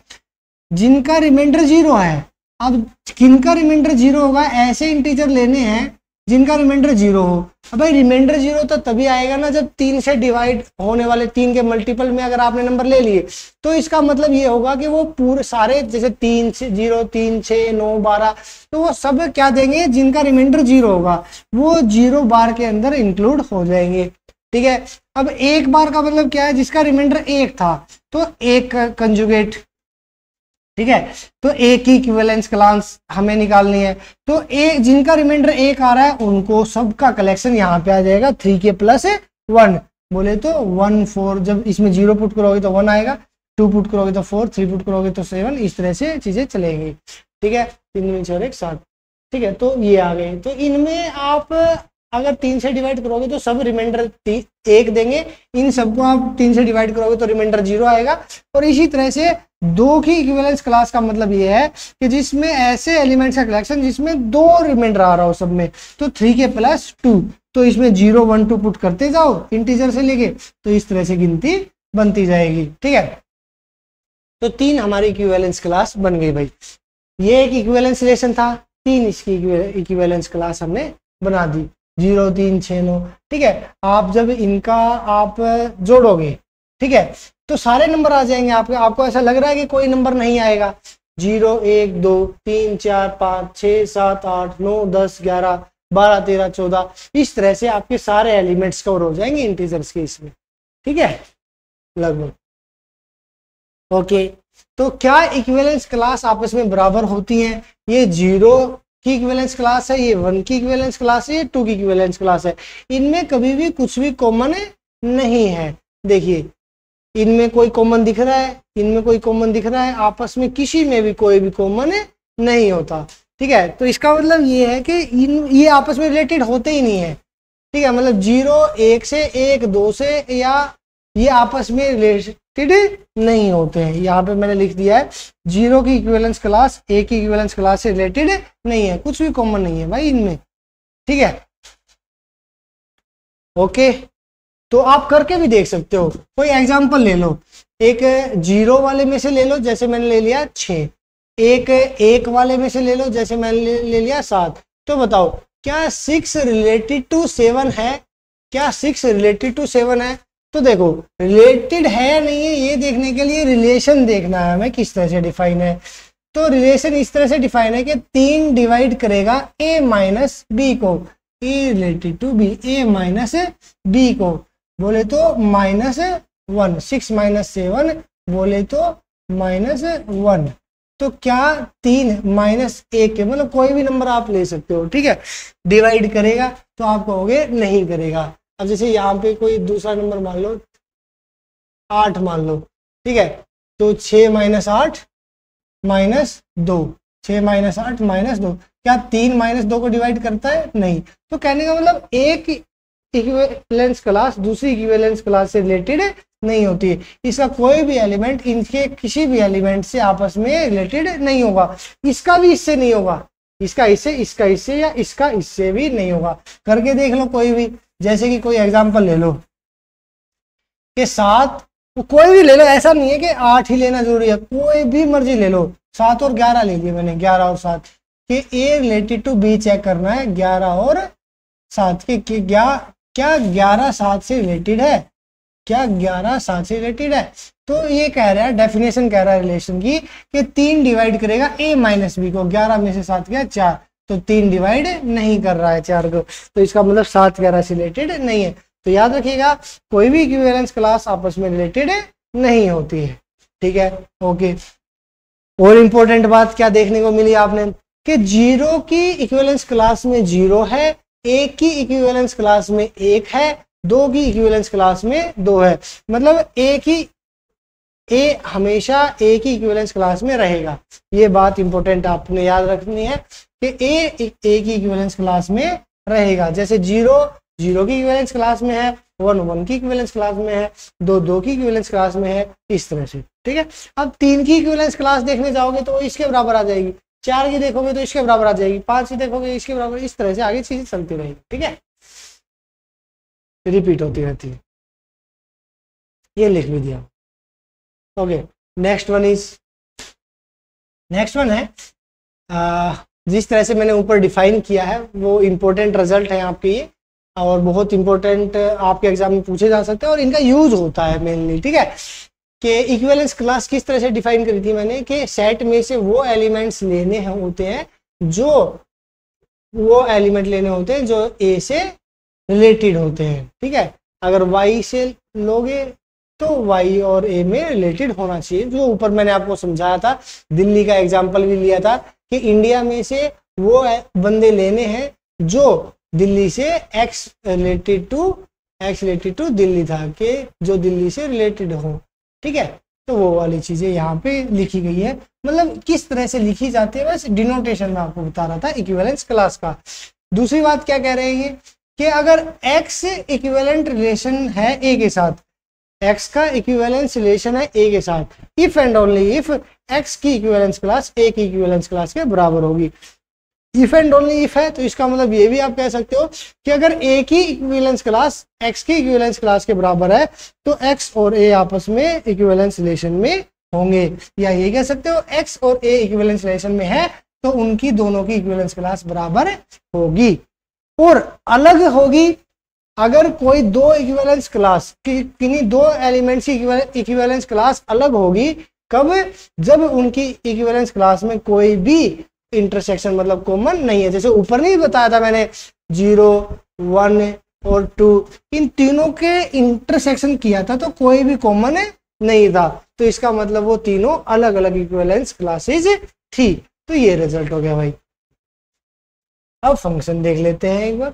जिनका रिमाइंडर जीरो है। अब किनका रिमाइंडर जीरो होगा, ऐसे इंटीजर लेने हैं जिनका रिमाइंडर जीरो हो। अब भाई रिमाइंडर जीरो तो तभी आएगा ना जब 3 से डिवाइड होने वाले 3 के मल्टीपल में अगर आपने नंबर ले लिए, तो इसका मतलब ये होगा कि वो पूरे सारे जैसे 3 से 0, 3, 6, 9, 12, तो वो सब क्या देंगे, जिनका रिमाइंडर जीरो होगा वो 0 बार के अंदर इंक्लूड हो जाएंगे। ठीक है, अब एक बार का मतलब क्या है, जिसका रिमाइंडर 1 था तो 1 का कंजुगेट। ठीक है, तो एक की इक्विवेलेंस क्लास हमें निकालनी है, तो एक जिनका रिमाइंडर 1 आ रहा है उनको सबका कलेक्शन यहाँ पे आ जाएगा 3 के प्लस 1, बोले तो 1 4, जब इसमें 0 पुट करोगे तो 1 आएगा, 2 पुट करोगे तो 4, 3 पुट करोगे तो 7, इस तरह से चीजें चलेंगी। ठीक है, 3 में 4 1 7। ठीक है, तो ये आ गए। तो इनमें आप अगर 3 से डिवाइड करोगे तो सब रिमाइंडर 1 देंगे, इन सबको आप 3 से डिवाइड करोगे तो रिमाइंडर 0 आएगा। और इसी तरह से 2 की इक्विवेलेंस क्लास का मतलब ये है कि जिसमें ऐसे एलिमेंट्स का कलेक्शन जिसमें 2 रिमाइंडर आ रहा हो सब में, तो 3 के प्लस 2, तो इसमें 0 1 2 पुट करते जाओ इंटीजर से लेके, तो इस तरह से गिनती बनती जाएगी। ठीक है, तो 3 हमारी इक्विवेलेंस क्लास बन गई भाई। ये एक इक्विवेलेंस रिलेशन था, 3 इसकी इक्विवेलेंस क्लास हमने बना दी, 0 3 6 9। ठीक है, आप जब इनका आप जोड़ोगे, ठीक है, तो सारे नंबर आ जाएंगे आपके। आपको ऐसा लग रहा है कि कोई नंबर नहीं आएगा, 0 1 2 3 4 5 6 7 8 9 10 11 12 13 14, इस तरह से आपके सारे एलिमेंट्स कवर हो जाएंगे इंटीजर्स के इसमें। ठीक है, लगभग। ओके, तो क्या इक्विवेलेंस क्लास आपस में बराबर होती हैं? ये 0 की इक्विवेलेंस क्लास है, ये 1 की इक्विवेलेंस क्लास है, ये 2 की इक्विवेलेंस क्लास है। इनमें कभी भी कुछ भी कॉमन नहीं है। देखिए, इनमें कोई कॉमन दिख रहा है, इनमें कोई कॉमन दिख रहा है, आपस में किसी में भी कोई भी कॉमन नहीं होता। ठीक है, तो इसका मतलब ये है कि ये आपस में रिलेटेड होते ही नहीं है। ठीक है, मतलब 0 1 से 1 2 से, या ये आपस में रिलेटेड नहीं होते हैं। यहाँ पे मैंने लिख दिया है 0 की इक्विवेलेंस क्लास 1 की इक्विवेलेंस क्लास से रिलेटेड नहीं है, कुछ भी कॉमन नहीं है भाई इनमें। ठीक है, ओके, तो आप करके भी देख सकते हो। कोई एग्जांपल ले लो, एक 0 वाले में से ले लो, जैसे मैंने ले लिया 6, एक 1 वाले में से ले लो, जैसे मैंने ले लिया 7। तो बताओ क्या 6 रिलेटेड टू 7 है? क्या 6 रिलेटेड टू 7 है? तो देखो रिलेटेड है या नहीं है ये देखने के लिए रिलेशन देखना है हमें, किस तरह से डिफाइन है। तो रिलेशन इस तरह से डिफाइन है कि 3 डिवाइड करेगा a माइनस बी को, a related to b, a minus b को, बोले तो -1, 6 माइनस 7 बोले तो -1। तो क्या 3 माइनस 1 के, मतलब कोई भी नंबर आप ले सकते हो। ठीक है, डिवाइड करेगा तो आप कहोगे नहीं करेगा। अब जैसे यहाँ पे कोई दूसरा नंबर मान लो 8 मान लो, ठीक है, तो 6 माइनस 8 -2, 6 माइनस 8 -2, क्या 3 -2 को डिवाइड करता है? नहीं। तो कहने का मतलब एक इक्विवेलेंस क्लास दूसरी इक्विवेलेंस क्लास से रिलेटेड नहीं होती है। इसका कोई भी एलिमेंट इनके किसी भी एलिमेंट से आपस में रिलेटेड नहीं होगा। इसका भी इससे नहीं होगा, इसका इससे, इसका इससे, या इसका इससे भी नहीं होगा। करके देख लो कोई भी, जैसे कि कोई एग्जांपल ले लो कि 7, तो कोई भी ले लो, ऐसा नहीं है कि 8 ही लेना जरूरी है, कोई भी मर्जी ले लो। 7 और 11 ले लिए मैंने, 11 और 7 के ए रिलेटेड टू बी चेक करना है, 11 और 7 के क्या 11 7 से रिलेटेड है? क्या 11 7 से रिलेटेड है? तो ये कह रहा है, डेफिनेशन कह रहा है रिलेशन की कि 3 डिवाइड करेगा a माइनस बी को, 11 में से 7 गया 4, तो 3 डिवाइड नहीं कर रहा है 4 को, तो इसका मतलब 7 11 से रिलेटेड नहीं है। तो याद रखिएगा कोई भी इक्विवेलेंस क्लास आपस में रिलेटेड नहीं होती है। ठीक है, ओके। और इम्पोर्टेंट बात क्या देखने को मिली आपने कि 0 की इक्विवेलेंस क्लास में 0 है, 1 की इक्विवेलेंस क्लास में 1 है, 2 की इक्विवेलेंस क्लास में 2 है। मतलब ए हमेशा ए की इक्विवेलेंस क्लास में रहेगा। ये बात इंपॉर्टेंट आपने याद रखनी है कि ए की इक्विवेलेंस क्लास में रहेगा। जैसे 0 0 की इक्विवेलेंस क्लास में है, 1 1 की इक्विवेलेंस क्लास में है, 2 2 की इक्विवेलेंस क्लास में है, इस तरह से। ठीक है, अब 3 की इक्विवेलेंस क्लास देखने जाओगे तो इसके बराबर आ जाएगी, 4 की देखोगे तो इसके बराबर आ जाएगी, 5 की देखोगे इसके बराबर, इस तरह से आगे चीजें चलती रहेगी। ठीक है, रिपीट होती रहती है। ये लिख भी दिया। ओके, नेक्स्ट वन है जिस तरह से मैंने ऊपर डिफाइन किया है वो इंपॉर्टेंट रिजल्ट है आपके ये, और बहुत इंपॉर्टेंट आपके एग्जाम में पूछे जा सकते हैं और इनका यूज होता है मेनली। ठीक है, कि इक्विवेलेंस क्लास किस तरह से डिफाइन करी थी मैंने, कि सेट में से वो एलिमेंट्स लेने होते हैं जो ए से रिलेटेड होते हैं। ठीक है, अगर वाई से लोगे तो वाई और ए में रिलेटेड होना चाहिए, जो ऊपर मैंने आपको समझाया था, दिल्ली का एग्जांपल भी लिया था कि इंडिया में से वो बंदे लेने हैं जो दिल्ली से एक्स रिलेटेड टू दिल्ली था, कि जो दिल्ली से रिलेटेड हो। ठीक है, तो वो वाली चीजें यहाँ पे लिखी गई है, मतलब किस तरह से लिखी जाती है, बस डिनोटेशन में आपको बता रहा था इक्विवेलेंस क्लास का। दूसरी बात क्या कह रहे हैं कि अगर एक्स इक्विवेलेंट रिलेशन है ए के साथ, एक्स का इक्विवेलेंस रिलेशन है ए के साथ, if and only if x की इक्विवेलेंस क्लास ए की इक्विवेलेंस क्लास के बराबर होगी। इफ एंड ओनली इफ है तो इसका मतलब ये भी आप कह सकते हो कि अगर ए की इक्विवेलेंस क्लास एक्स की इक्विवेलेंस क्लास के बराबर है तो एक्स और ए आपस में इक्विवेलेंस रिलेशन में होंगे, या ये कह सकते हो एक्स और ए इक्विवेलेंस रिलेशन में है तो उनकी दोनों की इक्विवेलेंस क्लास बराबर होगी। और अलग होगी अगर कोई दो इक्विवेलेंस क्लास किन्हीं दो एलिमेंट्स की इक्विवेलेंस क्लास अलग होगी, कब, जब उनकी इक्विवेलेंस क्लास में कोई भी इंटरसेक्शन मतलब कॉमन नहीं है। जैसे ऊपर नहीं बताया था मैंने 0 1 और 2 इन तीनों के इंटरसेक्शन किया था तो कोई भी कॉमन नहीं था, तो इसका मतलब वो तीनों अलग अलग इक्विवेलेंस क्लासेस थी। तो ये रिजल्ट हो गया भाई। अब फंक्शन देख लेते हैं एक बार।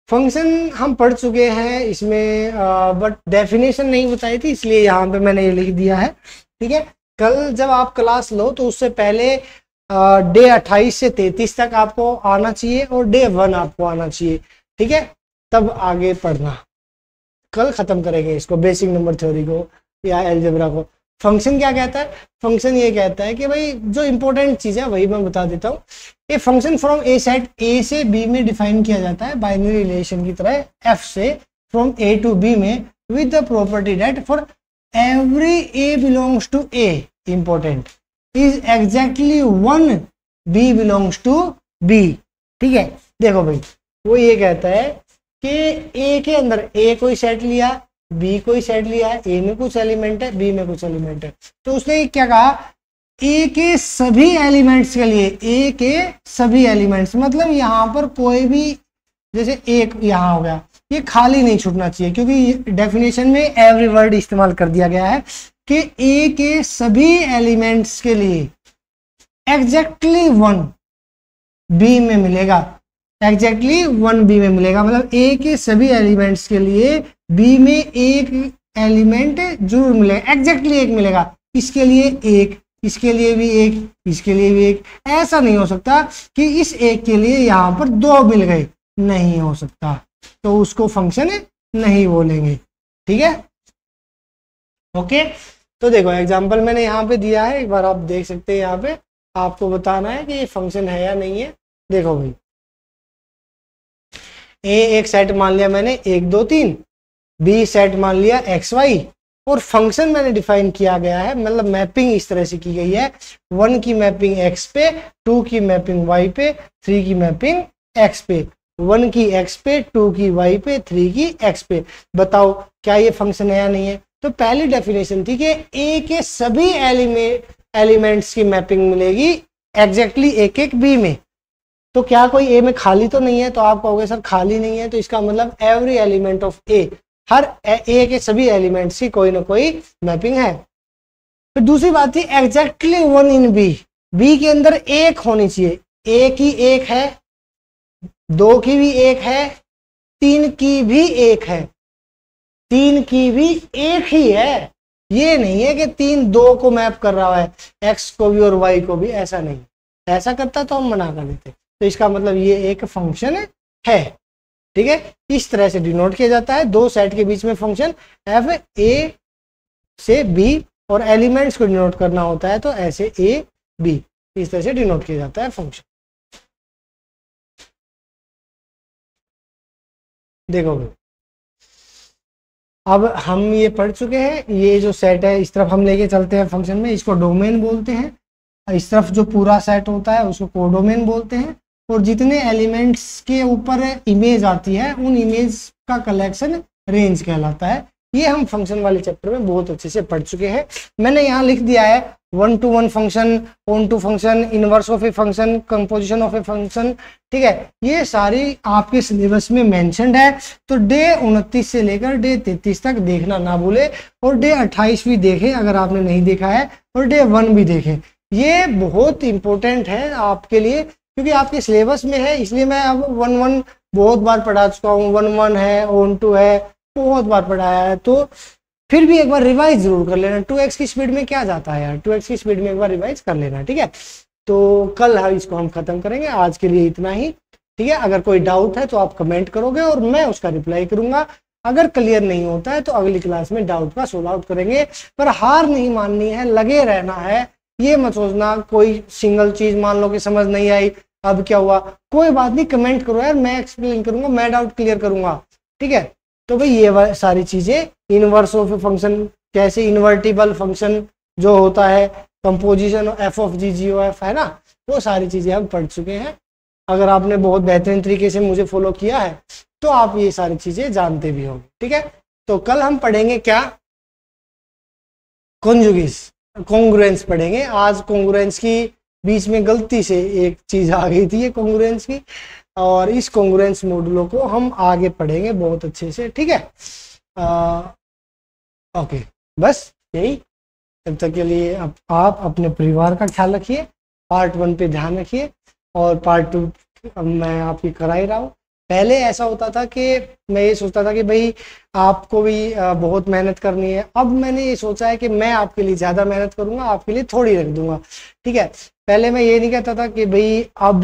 फंक्शन हम पढ़ चुके हैं इसमें, बट डेफिनेशन नहीं बताई थी इसलिए यहाँ पे मैंने ये लिख दिया है। ठीक है, कल जब आप क्लास लो तो उससे पहले डे 28 से 33 तक आपको आना चाहिए और डे 1 आपको आना चाहिए। ठीक है, तब आगे पढ़ना। कल खत्म करेंगे इसको, बेसिक नंबर थ्योरी को या अलजेब्रा को। फंक्शन क्या कहता है, फंक्शन ये कहता है कि भाई जो इंपॉर्टेंट चीज है वही मैं बता देता हूँ। ये फंक्शन फ्रॉम ए सेट ए से बी में डिफाइन किया जाता है बाइनरी रिलेशन की तरह, एफ से फ्रॉम ए टू बी में, with the property that for every a belongs to a important is exactly one b belongs to B. ठीक है, देखो भाई वो ये कहता है कि ए के अंदर ए कोई सेट लिया, बी कोई सेट लिया है, ए में कुछ एलिमेंट है, बी में कुछ एलिमेंट है, तो उसने क्या कहा, ए के सभी एलिमेंट्स के लिए, ए के सभी एलिमेंट्स मतलब यहाँ पर कोई भी, जैसे एक यहाँ हो गया, ये खाली नहीं छूटना चाहिए क्योंकि डेफिनेशन में एवरी वर्ड इस्तेमाल कर दिया गया है कि ए के सभी एलिमेंट्स के लिए एग्जैक्टली 1 बी में मिलेगा, एग्जैक्टली 1 बी में मिलेगा, मतलब ए के सभी एलिमेंट्स के लिए बी में एक एलिमेंट जरूर मिलेगा, एग्जैक्टली एक मिलेगा, इसके लिए एक, इसके लिए भी एक, इसके लिए भी एक। ऐसा नहीं हो सकता कि इस एक के लिए यहाँ पर 2 मिल गए, नहीं हो सकता, तो उसको फंक्शन नहीं बोलेंगे। ठीक है, ओके। तो देखो एग्जांपल मैंने यहाँ पे दिया है, एक बार आप देख सकते हैं, यहाँ पे आपको बताना है कि ये फंक्शन है या नहीं है। देखो भाई ए एक सेट मान लिया मैंने 1 2 3, बी सेट मान लिया एक्स वाई, और फंक्शन मैंने डिफाइन किया गया है, मतलब मैपिंग इस तरह से की गई है, 1 की मैपिंग एक्स पे, 2 की मैपिंग वाई पे, 3 की मैपिंग एक्स पे, 1 की एक्स पे, 2 की वाई पे, 3 की एक्स पे। बताओ क्या ये फंक्शन है या नहीं है। तो पहली डेफिनेशन थी कि ए के सभी एलिमेंट्स की मैपिंग मिलेगी एग्जैक्टली एक एक बी में, तो क्या कोई ए में खाली तो नहीं है, तो आप कहोगे सर खाली नहीं है, तो इसका मतलब एवरी एलिमेंट ऑफ ए, हर ए के सभी एलिमेंट्स की कोई ना कोई मैपिंग है। फिर दूसरी बात थी एग्जैक्टली 1 इन बी, बी के अंदर एक होनी चाहिए, ए की एक है, 2 की भी एक है, 3 की भी एक है, 3 की भी एक ही है, ये नहीं है कि 3 2 को मैप कर रहा है, एक्स को भी और वाई को भी, ऐसा नहीं, ऐसा करता तो हम मना कर देते। तो इसका मतलब ये एक फंक्शन है। ठीक है, इस तरह से डिनोट किया जाता है दो सेट के बीच में फंक्शन एफ ए से बी, और एलिमेंट्स को डिनोट करना होता है तो ऐसे ए बी, इस तरह से डिनोट किया जाता है फंक्शन। देखो अब हम ये पढ़ चुके हैं, ये जो सेट है इस तरफ हम लेके चलते हैं फंक्शन में, इसको डोमेन बोलते हैं। इस तरफ जो पूरा सेट होता है उसको कोडोमेन बोलते हैं, और जितने एलिमेंट्स के ऊपर इमेज आती है उन इमेज का कलेक्शन रेंज कहलाता है। ये हम फंक्शन वाले चैप्टर में बहुत अच्छे से पढ़ चुके हैं। मैंने यहाँ लिख दिया है 1 to 1 function, onto function, inverse of a function, composition of a function. ठीक है, ये सारी आपके सिलेबस में मेंशन्ड है, तो डे 29 से लेकर डे 33 तक देखना ना भूले, और डे 28 भी देखें अगर आपने नहीं देखा है, और डे 1 भी देखें। ये बहुत इंपॉर्टेंट है आपके लिए, क्योंकि आपके सिलेबस में है, इसलिए मैं अब 1-1 बहुत बार पढ़ा चुका हूँ, 1-1 है, ऑन टू है, बहुत बार पढ़ाया है, तो फिर भी एक बार रिवाइज जरूर कर लेना। 2x की स्पीड में क्या जाता है यार, 2x की स्पीड में एक बार रिवाइज कर लेना। ठीक है, तो कल इसको हम खत्म करेंगे, आज के लिए इतना ही। ठीक है, अगर कोई डाउट है तो आप कमेंट करोगे और मैं उसका रिप्लाई करूंगा। अगर क्लियर नहीं होता है तो अगली क्लास में डाउट का सोल्व आउट करेंगे, पर हार नहीं माननी है, लगे रहना है। ये मत सोचना कोई सिंगल चीज मान लो कि समझ नहीं आई, अब क्या हुआ, कोई बात नहीं, कमेंट करो यार, मैं एक्सप्लेन करूंगा, मैं डाउट क्लियर करूंगा। ठीक है, तो भाई ये सारी चीजें, इनवर्स ऑफ फंक्शन, कैसे इन्वर्टिबल फंक्शन जो होता है, composition f of g g o f है ना, वो सारी चीजें हम पढ़ चुके हैं। अगर आपने बहुत बेहतरीन तरीके से मुझे फॉलो किया है तो आप ये सारी चीजें जानते भी होंगे। ठीक है, तो कल हम पढ़ेंगे क्या, कॉन्जुगेस, कॉन्ग्रुएंस पढ़ेंगे। आज कॉन्ग्रुएंस की बीच में गलती से एक चीज आ गई थी, ये कॉन्ग्रुएंस की, और इस कॉन्ग्रुएंस मॉडुलो को हम आगे पढ़ेंगे बहुत अच्छे से। ठीक है, ओके, बस यही, तब तक के लिए आप अपने परिवार का ख्याल रखिए, पार्ट 1 पे ध्यान रखिए, और पार्ट 2 मैं आपकी करा ही रहा हूँ। पहले ऐसा होता था कि मैं ये सोचता था कि भाई आपको भी बहुत मेहनत करनी है, अब मैंने ये सोचा है कि मैं आपके लिए ज़्यादा मेहनत करूँगा, आपके लिए थोड़ी रख दूंगा। ठीक है, पहले मैं ये नहीं कहता था कि भाई अब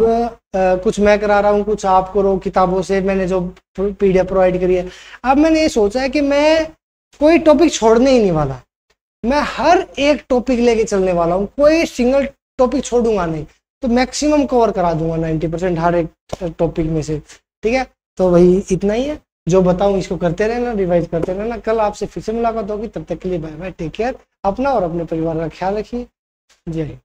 कुछ मैं करा रहा हूँ कुछ आप करो, किताबों से मैंने जो PDF प्रोवाइड करी है। अब मैंने ये सोचा है कि मैं कोई टॉपिक छोड़ने ही नहीं वाला, मैं हर एक टॉपिक लेके चलने वाला हूँ, कोई सिंगल टॉपिक छोड़ूंगा नहीं, तो मैक्सिमम कवर करा दूंगा 90% हर एक टॉपिक में से। ठीक है, तो भाई इतना ही है, जो बताऊं इसको करते रहना, रिवाइज करते रहना। कल आपसे फिर से मुलाकात होगी, तब तक के लिए बाय बाय, टेक केयर, अपना और अपने परिवार का ख्याल रखिए। जय हिंद।